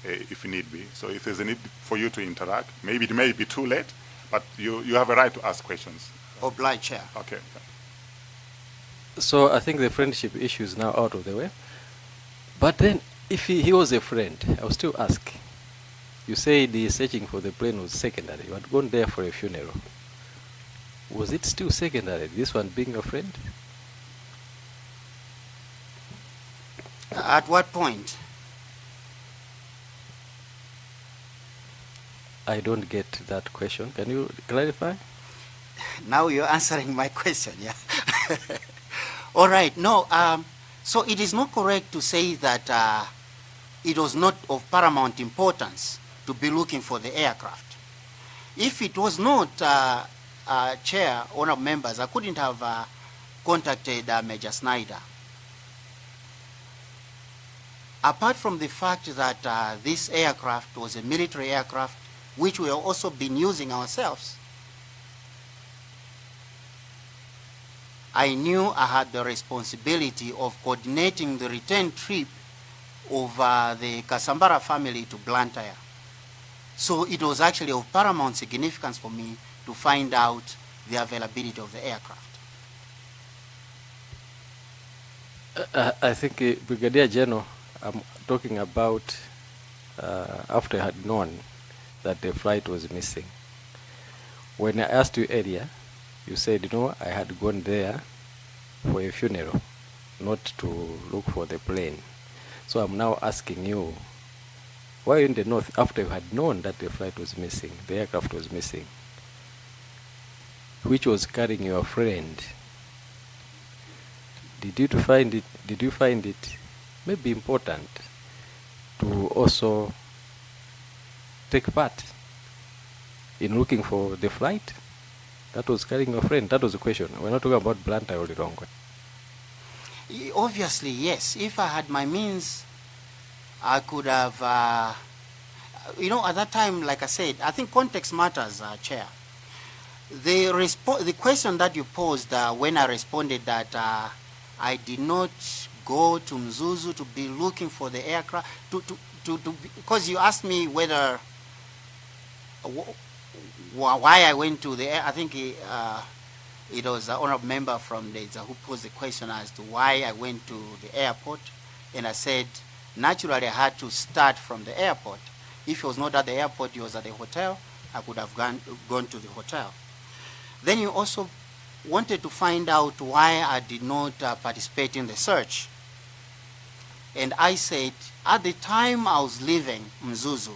if need be. So if there's a need for you to interact, maybe it may be too late, But you have a right to ask questions. Obliged, Chair. Okay. So I think the friendship issue is now out of the way. But then, if he was a friend, I will still ask. You say the searching for the plane was secondary. You had gone there for a funeral. Was it still secondary, this one being your friend? At what point? I don't get that question. Can you clarify? Now you're answering my question, yeah? All right, no, so it is not correct to say that it was not of paramount importance to be looking for the aircraft. If it was not, Chair, honorable members, I couldn't have contacted Major Snyder. Apart from the fact that this aircraft was a military aircraft, which we have also been using ourselves, I knew I had the responsibility of coordinating the return trip of the Kasambara family to Blantyre. So it was actually of paramount significance for me to find out the availability of the aircraft. I think, Brigadier General, I'm talking about after I had known that the flight was missing. When I asked you earlier, you said, no, I had gone there for a funeral, not to look for the plane. So I'm now asking you, why in the north, after you had known that the flight was missing, the aircraft was missing, which was carrying your friend, did you find it maybe important to also take part in looking for the flight that was carrying your friend? That was the question. We're not talking about Blantyre or Lilongwe. Obviously, yes. If I had my means, I could have, you know, at that time, like I said, I think context matters, Chair. The question that you posed when I responded that I did not go to Mzuzu to be looking for the aircraft, because you asked me whether, why I went to the air. I think it was an honorable member from the who posed the question as to why I went to the airport, and I said, naturally I had to start from the airport. If he was not at the airport, he was at the hotel, I could have gone to the hotel. Then you also wanted to find out why I did not participate in the search. And I said, at the time I was leaving Mzuzu,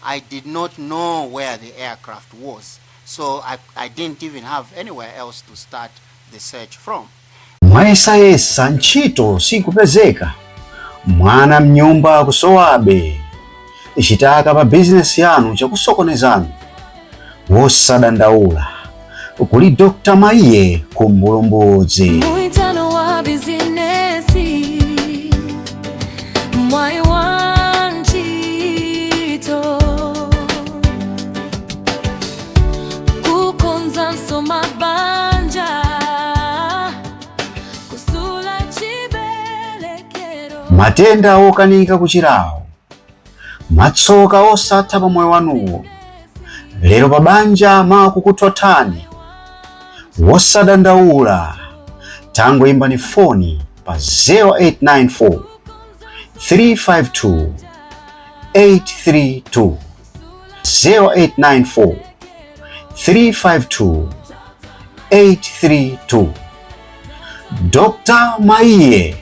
I did not know where the aircraft was. So I didn't even have anywhere else to start the search from. Mwayesayesa ntchito sikupezeka, mwana mnyumba kusowabe, ichitaka pa bizinesi yanu chakusokonezanu, wosadandaula, kuli Dr. Maiye Kumbulumbuzi. Muitano wa bizinesi, mwai wanchito, kukonza nsoma banja, kusula chibelekero. Matenda okanika kuchirawo, matsoka osatha pa moyo wanuwo, lero pabanja makukuthothani, wosadandaula, tangoimbani foni pa 0894 352 832 0894 352 832. Dr. Maiye,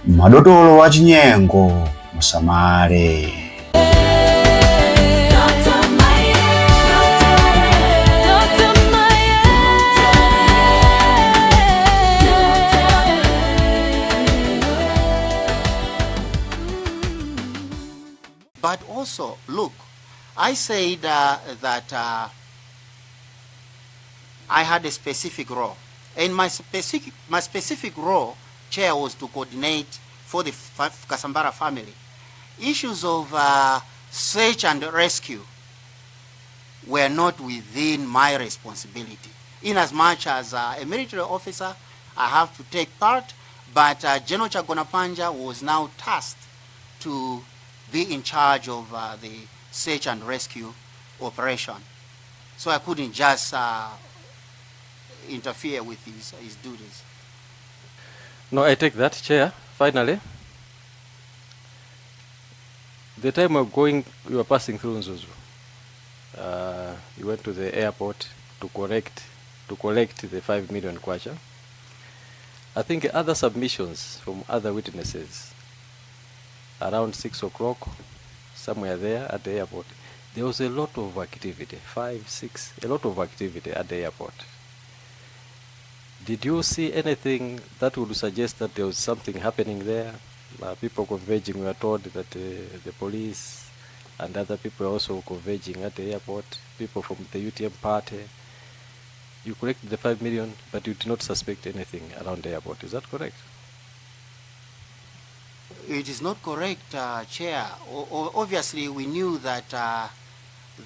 madotolo wa chinyengo musamale. But also, look, I said that I had a specific role. And my specific role, Chair, was to coordinate for the Kasambara family. Issues of search and rescue were not within my responsibility. In as much as a military officer, I have to take part, but General Chagonapanja was now tasked to be in charge of the search and rescue operation. So I couldn't just interfere with his duties. No, I take that, Chair. Finally, the time you were passing through Nzuzu, you went to the airport to collect the 5 million kwacha. I think other submissions from other witnesses, around 6 o'clock, somewhere there at the airport, there was a lot of activity, 5, 6, a lot of activity at the airport. Did you see anything that would suggest that there was something happening there? People converging, we were told that the police and other people also converging at the airport, people from the UTM party. You collected the 5 million, but you did not suspect anything around the airport. Is that correct? It is not correct, Chair. Obviously, we knew that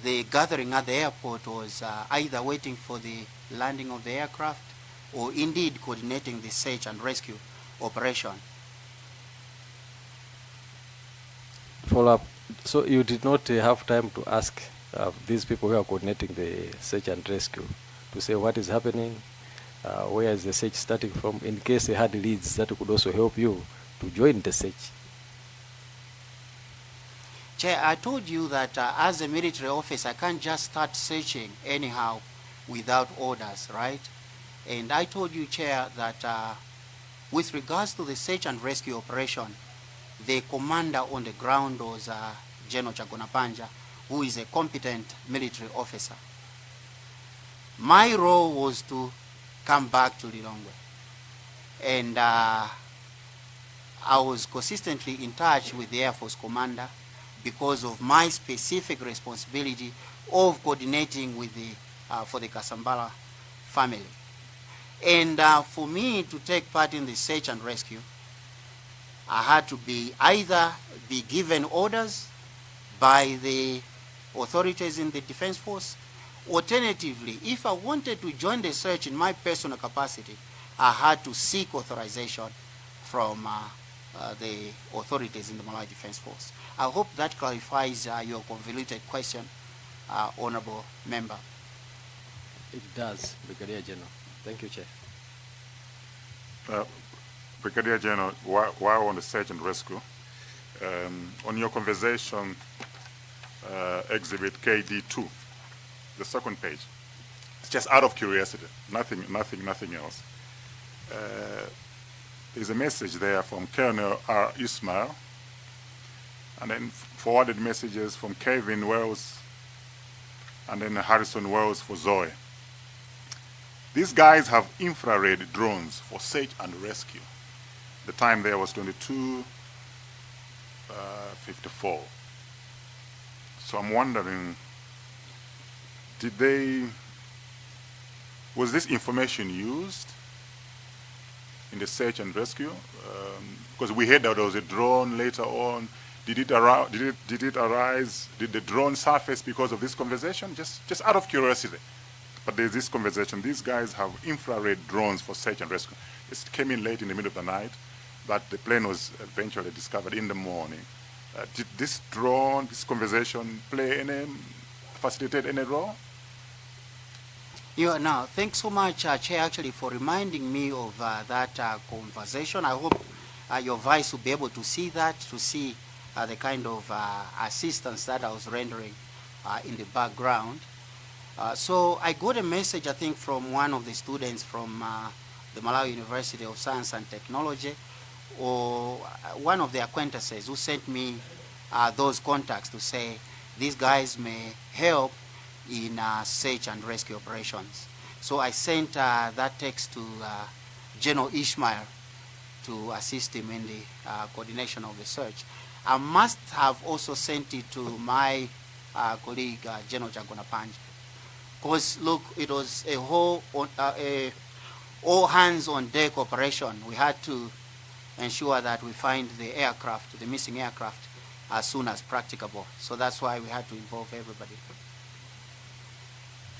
the gathering at the airport was either waiting for the landing of the aircraft or indeed coordinating the search and rescue operation. Follow up. So you did not have time to ask these people who are coordinating the search and rescue to say what is happening, where is the search starting from, in case they had leads that could also help you to join the search? Chair, I told you that as a military officer, I can't just start searching anyhow without orders, right? And I told you, Chair, that with regards to the search and rescue operation, the commander on the ground was General Chagonapanja, who is a competent military officer. My role was to come back to Lilongwe. And I was consistently in touch with the Air Force commander because of my specific responsibility of coordinating with for the Kasambala family. And for me to take part in the search and rescue, I had to either be given orders by the authorities in the Defense Force. Alternatively, if I wanted to join the search in my personal capacity, I had to seek authorization from the authorities in the Malawi Defense Force. I hope that clarifies your convoluted question, Honorable Member. It does, Brigadier General. Thank you, Chair. Brigadier General, while on the search and rescue, on your conversation, exhibit KD2, the second page, it's just out of curiosity, nothing else. There's a message there from Colonel R. Ismail, and then forwarded messages from Kevin Wells, and then Harrison Wells for Zoe. These guys have infrared drones for search and rescue. The time there was 22:54. So I'm wondering, was this information used in the search and rescue? Because we heard that there was a drone later on. Did it arise? Did the drone surface because of this conversation? Just out of curiosity. But there's this conversation. These guys have infrared drones for search and rescue. It came in late in the middle of the night, but the plane was eventually discovered in the morning. Did this drone, this conversation, facilitate any role? Now, thanks so much, Chair, actually, for reminding me of that conversation. I hope your vice will be able to see that, to see the kind of assistance that I was rendering in the background. So I got a message, I think, from one of the students from the Malawi University of Science and Technology, or one of the acquaintances who sent me those contacts to say these guys may help in search and rescue operations. So I sent that text to General Ishmael to assist him in the coordination of the search. I must have also sent it to my colleague, General Chagonapanja. Because, look, it was a whole all hands on deck operation. We had to ensure that we find the aircraft, the missing aircraft, as soon as practicable. So that's why we had to involve everybody.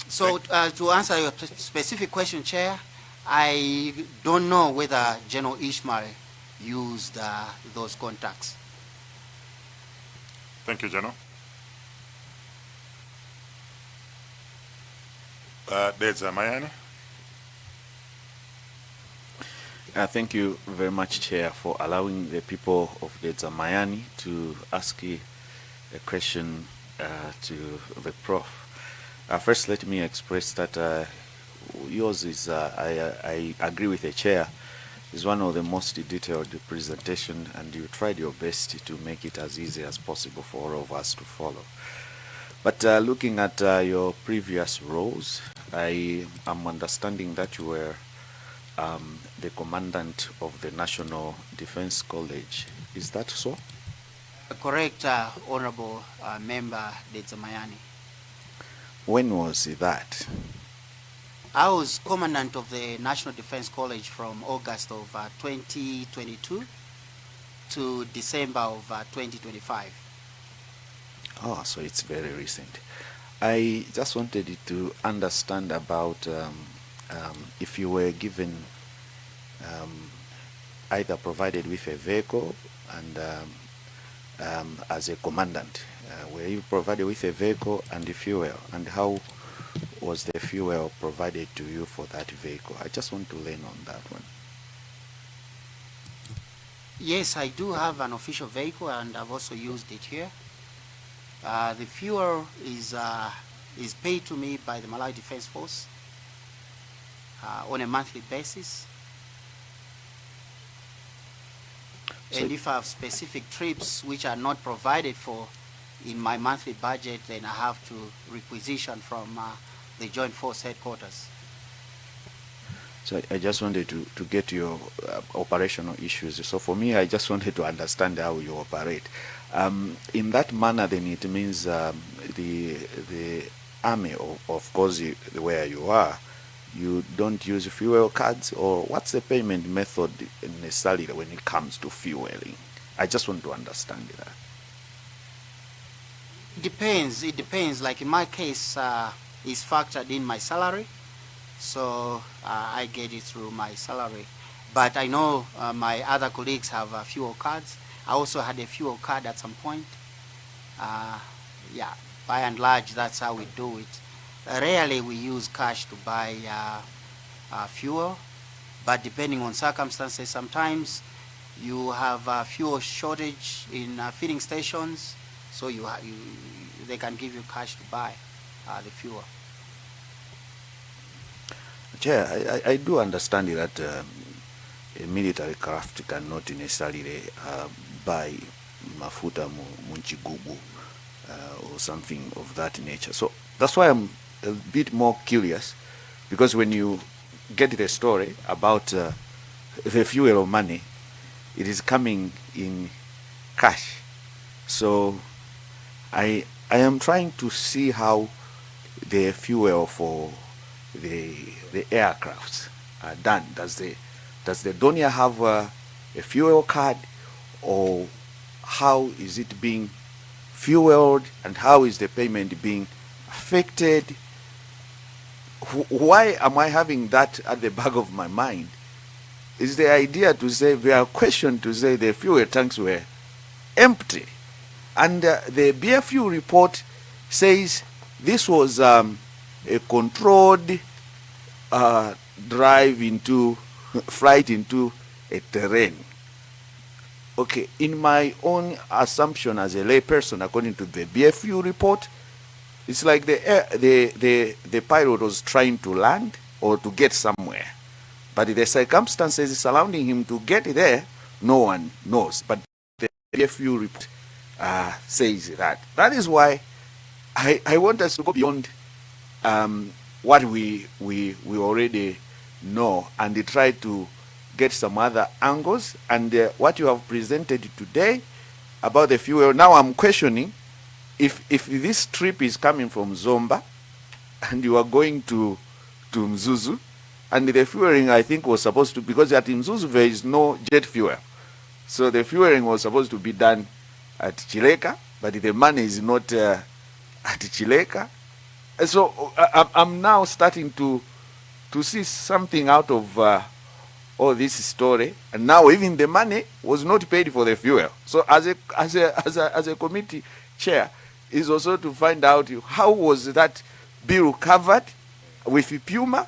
So to answer your specific question, Chair, I don't know whether General Ishmael used those contacts. Thank you, General. Dedza Mayani. Thank you very much, Chair, for allowing the people of Dedza Mayani to ask a question to the Prof. First, let me express that yours is, I agree with the Chair, is one of the most detailed presentation, and you tried your best to make it as easy as possible for all of us to follow. But looking at your previous roles, I am understanding that you were the commandant of the National Defense College. Is that so? Correct, Honorable Member Dedza Mayani. When was that? I was commandant of the National Defense College from August of 2022 to December of 2025. Oh, so it's very recent. I just wanted to understand about if you were given either provided with a vehicle and as a commandant, were you provided with a vehicle and the fuel, and how was the fuel provided to you for that vehicle? I just want to learn on that one. Yes, I do have an official vehicle, and I've also used it here. The fuel is paid to me by the Malawi Defense Force on a monthly basis. So, and if I have specific trips which are not provided for in my monthly budget, then I have to requisition from the Joint Force Headquarters. So I just wanted to get your operational issues. So for me, I just wanted to understand how you operate. In that manner, then it means the army, of course, where you are, you don't use fuel cards, or what's the payment method necessarily when it comes to fueling? I just want to understand that. It depends. Like in my case, it's factored in my salary, so I get it through my salary. But I know my other colleagues have fuel cards. I also had a fuel card at some point. Yeah, by and large, that's how we do it. Rarely we use cash to buy fuel, but depending on circumstances, sometimes you have fuel shortage in filling stations, so they can give you cash to buy the fuel. Chair, I do understand that a military craft cannot necessarily buy mafuta munchigugu or something of that nature. So that's why I'm a bit more curious, because when you get the story about the fuel of money, it is coming in cash. So I am trying to see how the fuel for the aircrafts are done. Does the donor have a fuel card, or how is it being fueled, and how is the payment being affected? Why am I having that at the back of my mind? Is the idea to say, there are questions to say the fuel tanks were empty, and the BFU report says this was a controlled flight into a terrain. Okay, in my own assumption as a layperson, according to the BFU report, it's like the pilot was trying to land or to get somewhere, but the circumstances surrounding him to get there, no one knows. But the BFU report says that. That is why I want us to go beyond what we already know and try to get some other angles. And what you have presented today about the fuel, now I'm questioning if this trip is coming from Zomba and you are going to Mzuzu, and the fueling, I think, was supposed to, because at Mzuzu there is no jet fuel, so the fueling was supposed to be done at Chileka, but the money is not at Chileka. So I'm now starting to see something out of all this story, and now even the money was not paid for the fuel. So as a committee chair is also to find out how was that bill covered, with Puma,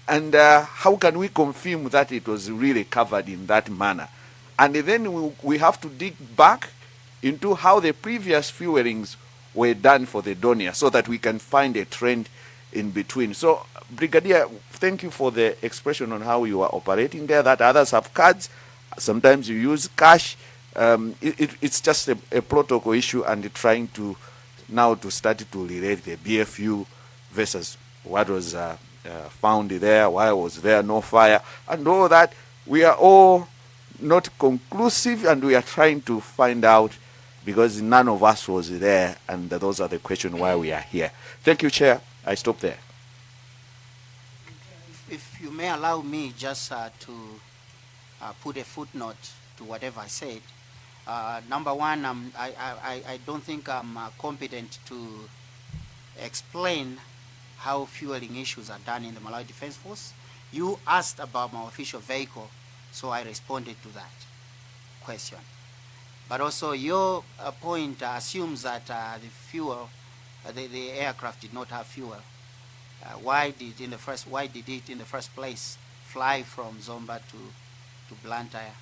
and how can we confirm that it was really covered in that manner? And then we have to dig back into how the previous fuelings were done for the Donia so that we can find a trend in between. So, Brigadier, thank you for the expression on how you are operating there, that others have cards. Sometimes you use cash. It's just a protocol issue, and trying to now to start to relate the BFU versus what was found there, why was there no fire, and all that. We are all not conclusive, and we are trying to find out, because none of us was there, and those are the questions why we are here. Thank you, Chair. I stop there. If you may allow me just to put a footnote to whatever I said. Number one, I don't think I'm competent to explain how fueling issues are done in the Malawi Defense Force. You asked about my official vehicle, so I responded to that question. But also your point assumes that the fuel, the aircraft did not have fuel. Why did it in the first place fly from Zomba to Blantyre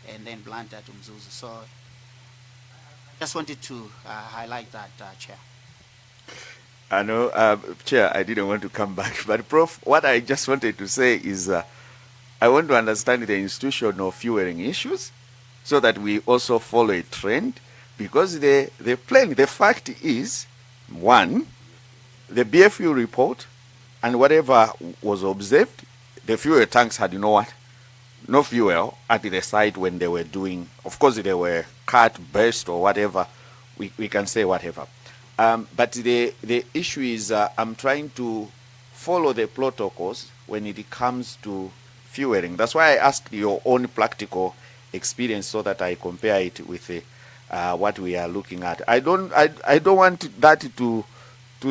and then Blantyre to Mzuzu? So I just wanted to highlight that, Chair. I know, Chair, I didn't want to come back, but Prof, what I just wanted to say is I want to understand the institutional fueling issues so that we also follow a trend, because the fact is, one, the BFU report and whatever was observed, the fuel tanks had no fuel at the site when they were doing, of course they were cut, burst or whatever, we can say whatever. But the issue is I'm trying to follow the protocols when it comes to fueling. That's why I asked your own practical experience so that I compare it with what we are looking at. I don't want that to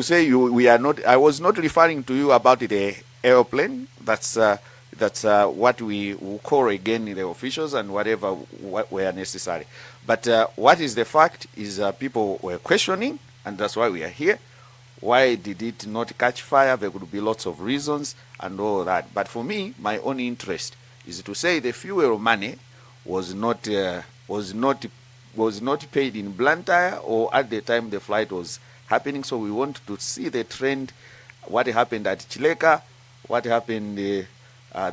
say we are not. I was not referring to you about the airplane. That's what we will call again the officials and whatever were necessary. But what is the fact is people were questioning, and that's why we are here. Why did it not catch fire? There could be lots of reasons and all that. But for me, my own interest is to say the fuel money was not paid in Blantyre or at the time the flight was happening. So we want to see the trend, what happened at Chileka, what happened the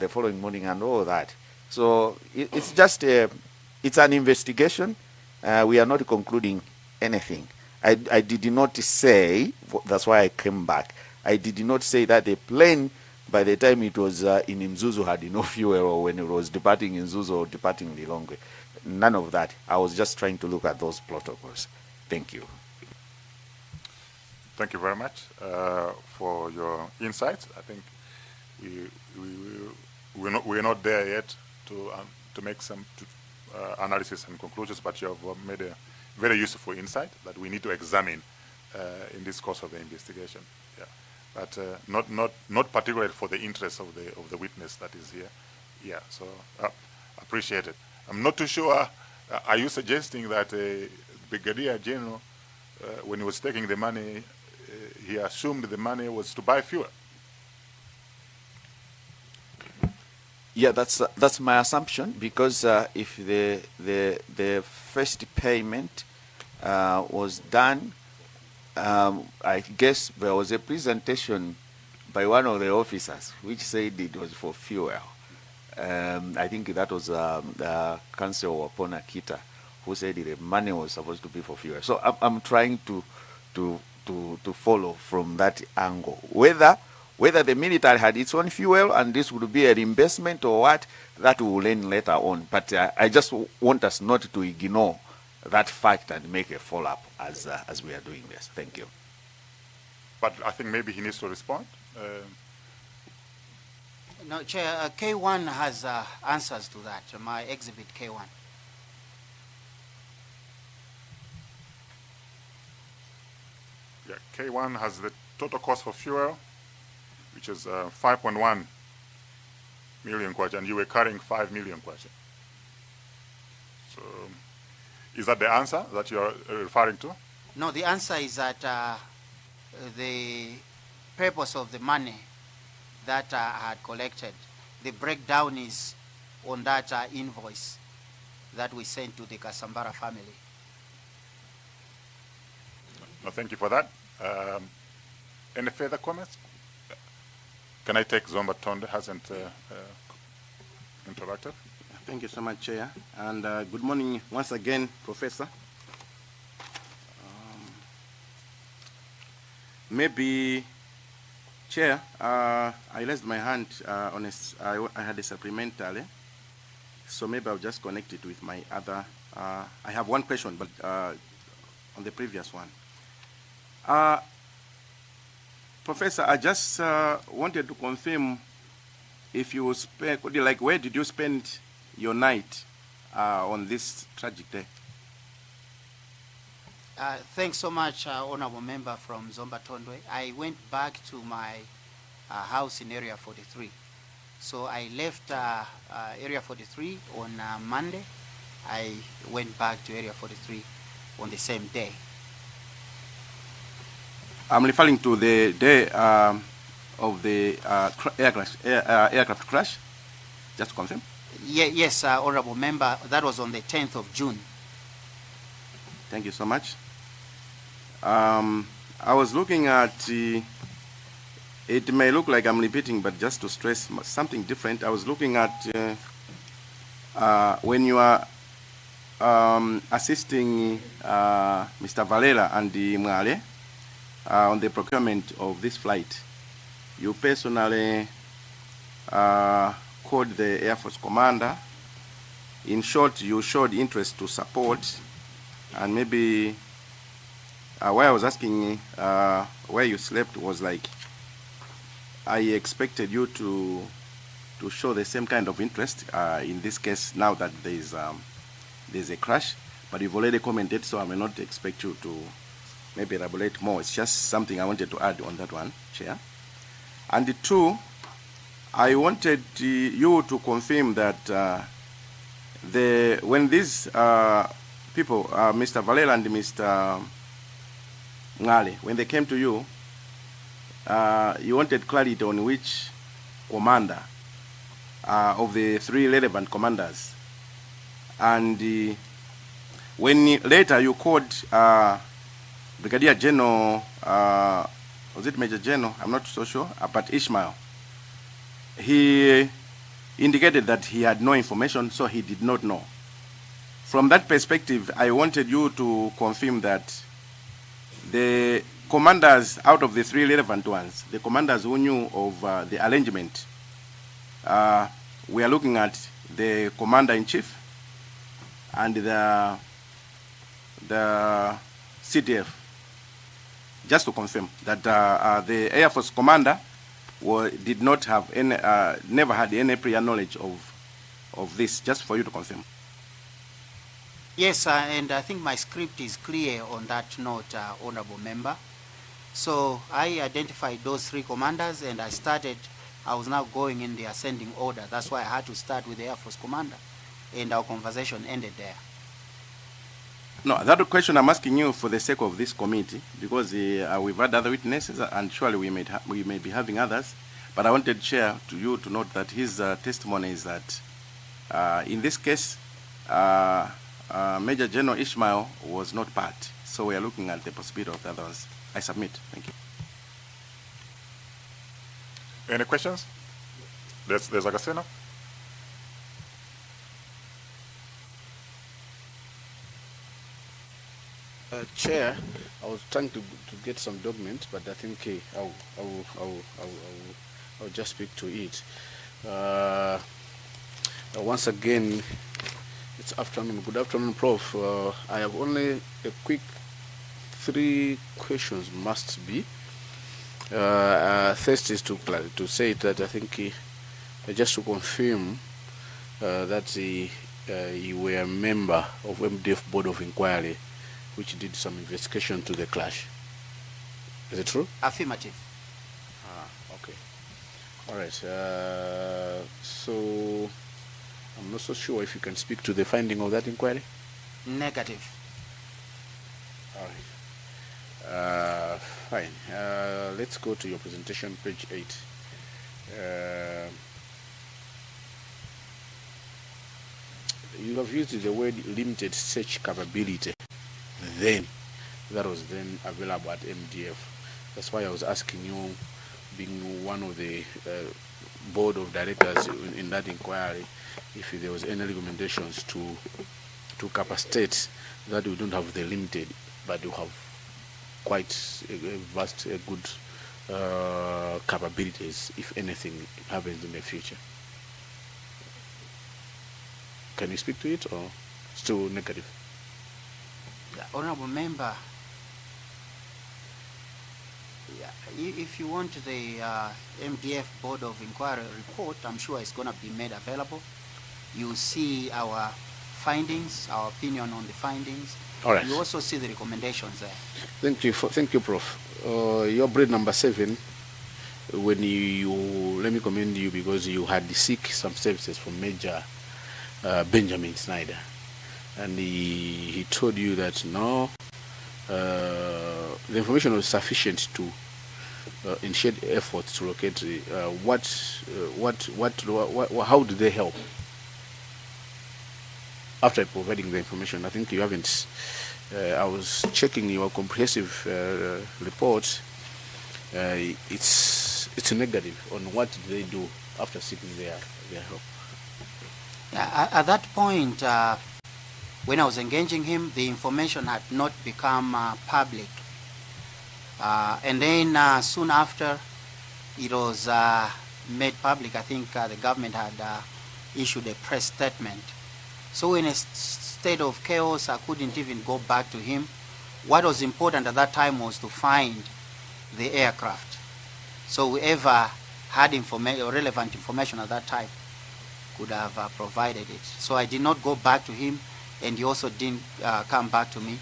following morning and all that. So it's just it's an investigation. We are not concluding anything. I did not say, that's why I came back, I did not say that the plane, by the time it was in Mzuzu, had no fuel, or when it was departing in Mzuzu or departing Lilongwe. None of that. I was just trying to look at those protocols. Thank you. Thank you very much for your insights. I think we're not there yet to make some analysis and conclusions, but you have made a very useful insight that we need to examine in this course of the investigation. Yeah, but not particularly for the interest of the witness that is here. Yeah, so appreciate it. I'm not too sure. Are you suggesting that Brigadier General, when he was taking the money, he assumed the money was to buy fuel? Yeah, that's my assumption, because if the first payment was done, I guess there was a presentation by one of the officers which said it was for fuel. I think that was Council Wapona Kita, who said the money was supposed to be for fuel. So I'm trying to follow from that angle. Whether the military had its own fuel and this would be a reimbursement or what, that we will learn later on. But I just want us not to ignore that fact and make a follow-up as we are doing this. Thank you. But I think maybe he needs to respond. No, Chair, K1 has answers to that, my exhibit K1. Yeah, K1 has the total cost for fuel, which is 5.1 million kwacha, and you were carrying 5 million kwacha. So, is that the answer that you are referring to? No, the answer is that the purpose of the money that I had collected. The breakdown is on that invoice that we sent to the Kasambara family. No, thank you for that. Any further comments? Can I take Zomba Tonde hasn't interacted? Thank you so much, Chair. And good morning once again, Professor. Maybe, Chair, I raised my hand on I had a supplemental, so maybe I'll just connect it with my other. I have one question, but on the previous one. Professor, I just wanted to confirm if you spent, like, where did you spend your night on this tragic day? Thanks so much, Honorable Member from Zomba Tondwe. I went back to my house in Area 43. So I left Area 43 on Monday. I went back to Area 43 on the same day. I'm referring to the day of the aircraft crash, just to confirm? Yes, Honorable Member, that was on the 10th of June. Thank you so much. I was looking at, it may look like I'm repeating, but just to stress something different, I was looking at when you are assisting Mr. Valera and Mwale on the procurement of this flight, you personally called the Air Force Commander. In short, you showed interest to support, and maybe why I was asking where you slept was like, I expected you to show the same kind of interest in this case now that there's a crash, but you've already commented, so I may not expect you to maybe elaborate more. It's just something I wanted to add on that one, Chair. And the two, I wanted you to confirm that when these people, Mr. Valera and Mr. Ngale, when they came to you, you wanted clarity on which commander of the three relevant commanders. And when later you called Brigadier General, was it Major General? I'm not so sure, but Ishmael. He indicated that he had no information, so he did not know. From that perspective, I wanted you to confirm that the commanders out of the three relevant ones, the commanders who knew of the arrangement, we are looking at the commander-in-chief and the CTF. Just to confirm that the Air Force commander did not have any, never had any prior knowledge of this, just for you to confirm. Yes, and I think my script is clear on that note, Honorable Member. So I identified those three commanders and I was now going in the ascending order. That's why I had to start with the Air Force commander, and our conversation ended there. No, that question I'm asking you for the sake of this committee, because we've had other witnesses, and surely we may be having others. But I wanted Chair to you to note that his testimony is that in this case, Major General Ishmael was not part. So we are looking at the possibility of the others. I submit. Thank you. Any questions? There's Agostino. Chair, I was trying to get some documents, but I think I'll just speak to it. Once again, it's afternoon. Good afternoon, Prof. I have only a quick 3 questions must be. First is to say that I think just to confirm that you were a member of MDF Board of Inquiry, which did some investigation to the clash. Is it true? Affirmative. Okay. All right. So I'm not so sure if you can speak to the finding of that inquiry. Negative. All right. fine. Let's go to your presentation, page 8. You have used the word limited search capability. Then, that was then available at MDF. That's why I was asking you, being one of the board of directors in that inquiry, if there was any recommendations to capacitate that we don't have the limited, but you have quite a vast, good capabilities if anything happens in the future. Can you speak to it, or still negative? Honorable Member, if you want the MDF Board of Inquiry report, I'm sure it's going to be made available. You see our findings, our opinion on the findings. All right. You also see the recommendations there. Thank you, Prof. Your bread number 7, when you let me commend you because you had to seek some services from Major Benjamin Snyder, and he told you that no, the information was sufficient to initiate efforts to locate how do they help after providing the information. I think you haven't. I was checking your comprehensive report. It's negative on what they do after seeking their help. At that point, when I was engaging him, the information had not become public. And then soon after, it was made public. I think the government had issued a press statement. So in a state of chaos, I couldn't even go back to him. What was important at that time was to find the aircraft. So whoever had relevant information at that time could have provided it. So I did not go back to him, and he also didn't come back to me,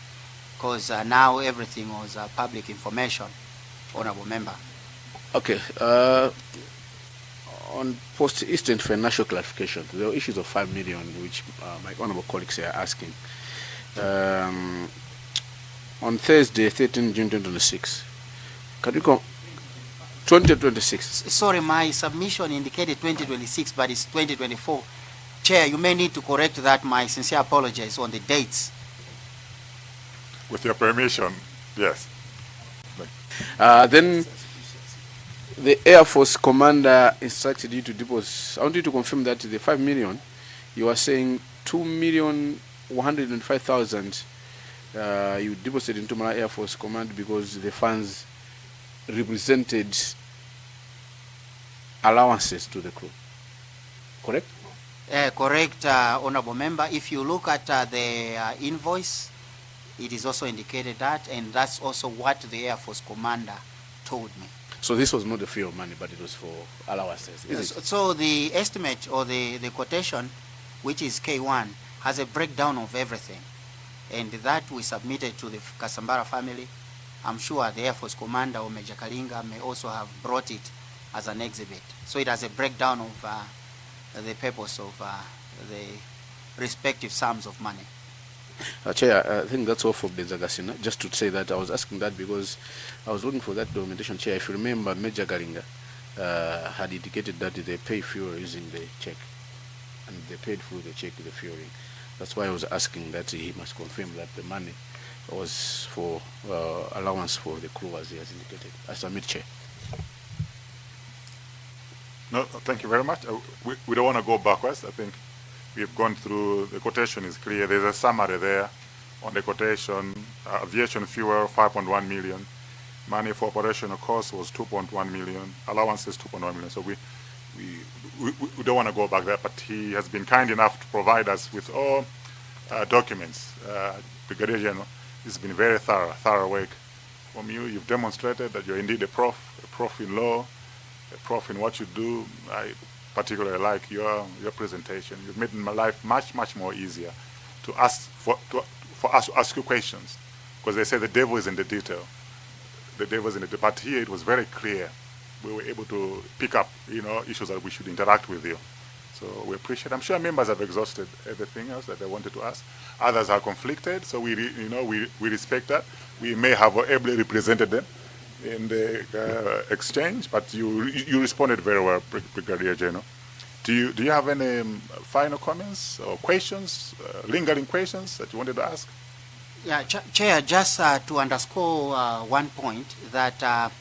because now everything was public information, Honorable Member. Okay. On post-Eastern financial clarification, there are issues of 5 million, which my honorable colleagues are asking. On Thursday, 13 June 2026, can you come? 2026. Sorry, my submission indicated 2026, but it's 2024. Chair, you may need to correct that. My sincere apologies on the dates. With your permission, yes. Then the Air Force commander instructed you to deposit. I want you to confirm that the 5 million, you are saying 2,105,000 you deposited into my Air Force command because the funds represented allowances to the crew. Correct? Correct, Honorable Member. If you look at the invoice, it is also indicated that, and that's also what the Air Force commander told me. So this was not the free of money, but it was for allowances. So the estimate or the quotation, which is K1, has a breakdown of everything, and that we submitted to the Kasambara family. I'm sure the Air Force commander or Major Kalinga may also have brought it as an exhibit. So it has a breakdown of the purpose of the respective sums of money. Chair, I think that's all for Benzagasina. Just to say that I was asking that because I was looking for that documentation. Chair, if you remember, Major Kalinga had indicated that they pay fuel using the check, and they paid through the check the fueling. That's why I was asking that he must confirm that the money was for allowance for the crew as he has indicated. I submit, Chair. No, thank you very much. We don't want to go backwards. I think we've gone through, the quotation is clear. There's a summary there on the quotation. Aviation fuel, 5.1 million. Money for operational costs was 2.1 million. Allowances, 2.1 million. So we don't want to go back there, but he has been kind enough to provide us with all documents. Brigadier General, it's been very thorough work from you. You've demonstrated that you're indeed a prof in law, a prof in what you do. I particularly like your presentation. You've made my life much more easier to ask for us to ask you questions, because they say the devil is in the detail. The devil is in the detail. But here it was very clear. We were able to pick up, issues that we should interact with you. So we appreciate. I'm sure members have exhausted everything else that they wanted to ask. Others are conflicted, so we respect that. We may have ably represented them, in the exchange, but you responded very well, Brigadier General. Do you have any final comments or questions, lingering questions that you wanted to ask? Yeah, Chair, just to underscore one point, that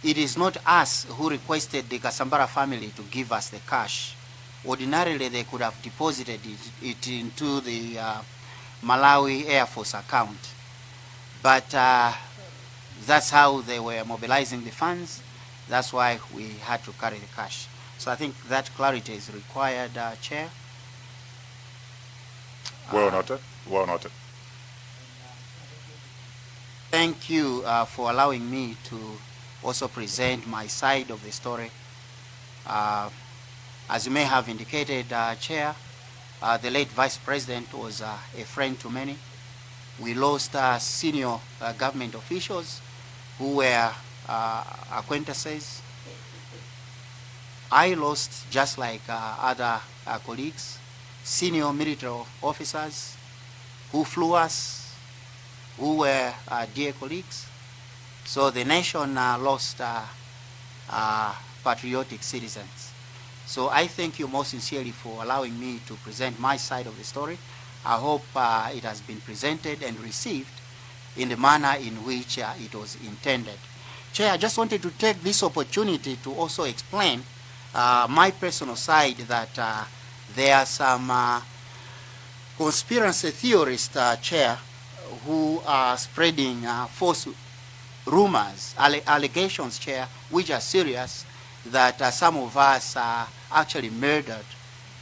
it is not us who requested the Kasambara family to give us the cash. Ordinarily, they could have deposited it into the Malawi Air Force account. But that's how they were mobilizing the funds. That's why we had to carry the cash. So I think that clarity is required, Chair. Well noted. Well noted. Thank you for allowing me to also present my side of the story. As you may have indicated, Chair, the late Vice President was a friend to many. We lost senior government officials who were acquaintances. I lost, just like other colleagues, senior military officers who flew us, who were dear colleagues. So the nation lost patriotic citizens. So I thank you most sincerely for allowing me to present my side of the story. I hope it has been presented and received in the manner in which it was intended. Chair, I just wanted to take this opportunity to also explain my personal side, that there are some conspiracy theorists, Chair, who are spreading false rumors, allegations, Chair, which are serious, that some of us actually murdered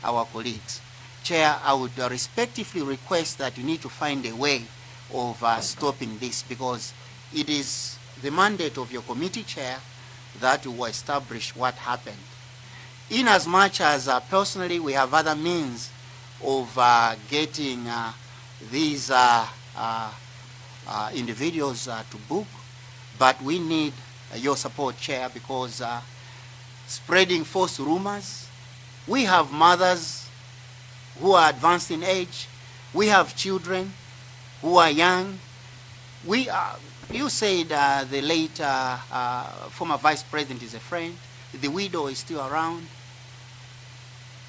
our colleagues. Chair, I would respectfully request that you need to find a way of stopping this, because it is the mandate of your committee, Chair, that will establish what happened. In as much as personally we have other means of getting these individuals to book, but we need your support, Chair, because spreading false rumors, we have mothers who are advanced in age, we have children who are young. You said the late former Vice President is a friend, the widow is still around,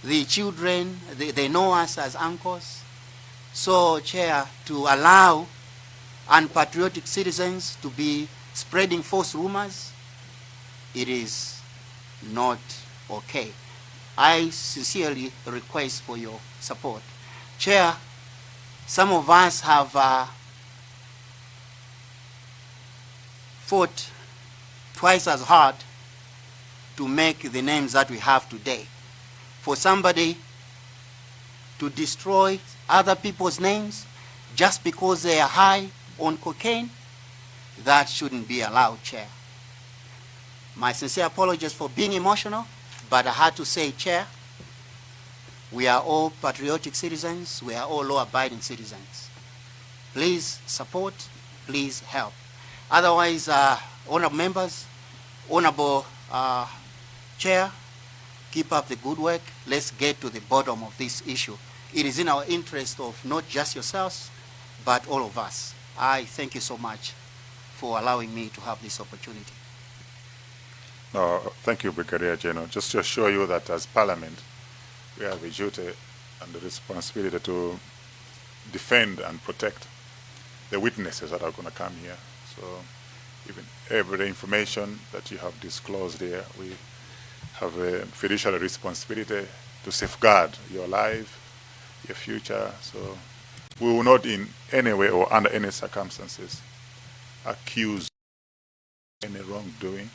the children, they know us as uncles. So, Chair, to allow unpatriotic citizens to be spreading false rumors, it is not okay. I sincerely request for your support. Chair, some of us have fought twice as hard to make the names that we have today. For somebody to destroy other people's names just because they are high on cocaine, that shouldn't be allowed, Chair. My sincere apologies for being emotional, but I had to say, Chair, we are all patriotic citizens, we are all law-abiding citizens. Please support, please help. Otherwise, honorable members, honorable Chair, keep up the good work. Let's get to the bottom of this issue. It is in our interest of not just yourselves, but all of us. I thank you so much for allowing me to have this opportunity. No, thank you, Brigadier General. Just to assure you that as Parliament, we have a duty and the responsibility to defend and protect the witnesses that are going to come here. So even every information that you have disclosed here, we have a fiduciary responsibility to safeguard your life, your future. So we will not in any way or under any circumstances accuse any wrongdoing.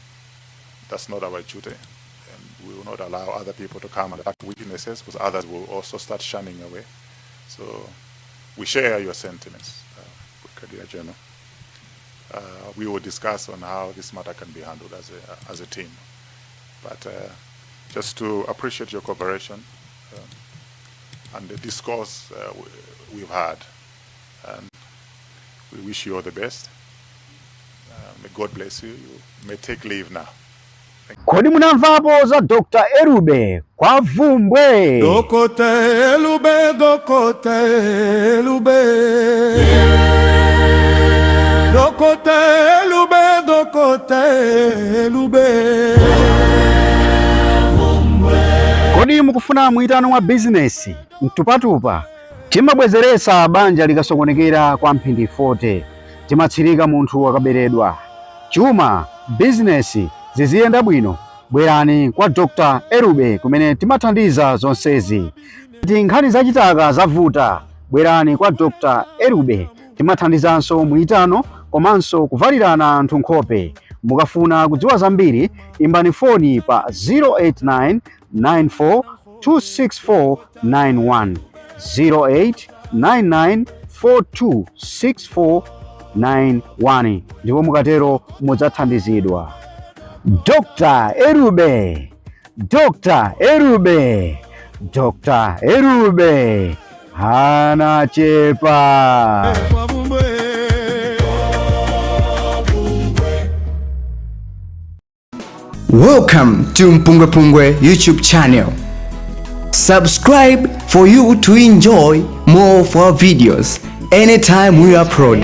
That's not our duty. And we will not allow other people to come and attack witnesses, because others will also start shunning away. So we share your sentiments, Brigadier General. We will discuss on how this matter can be handled as a team. But just to appreciate your cooperation and the discourse we've had, and we wish you all the best. May God bless you. You may take leave now. Kodi munamvapo za Dr. Erube Kwavumbwe. Dokota Erube, Dokota Erube. Dokota Erube, Kodi mukufuna mwitano wa business mtupatupa timabwezeretsa banja likasokonekera kwa mphindi 40 timatsirika munthu akaberedwa chuma business ziziyenda bwino bwerani kwa Dr. Erube kumene timathandiza zonsezi. Nkhani zachitaka zavuta bwerani kwa Dr. Erube timathandizanso mwitano komanso kuvalirana anthu nkhope. Mukafuna kudziwa zambiri imbani foni pa 08994264991 0899426491 ndipo mukatero mudzathandizidwa. Dr. Erube, Dr. Erube, Dr. Erube anachepa. Welcome to MPUNGWE-PUNGWE YouTube channel. Subscribe for you to enjoy more of our videos anytime we upload.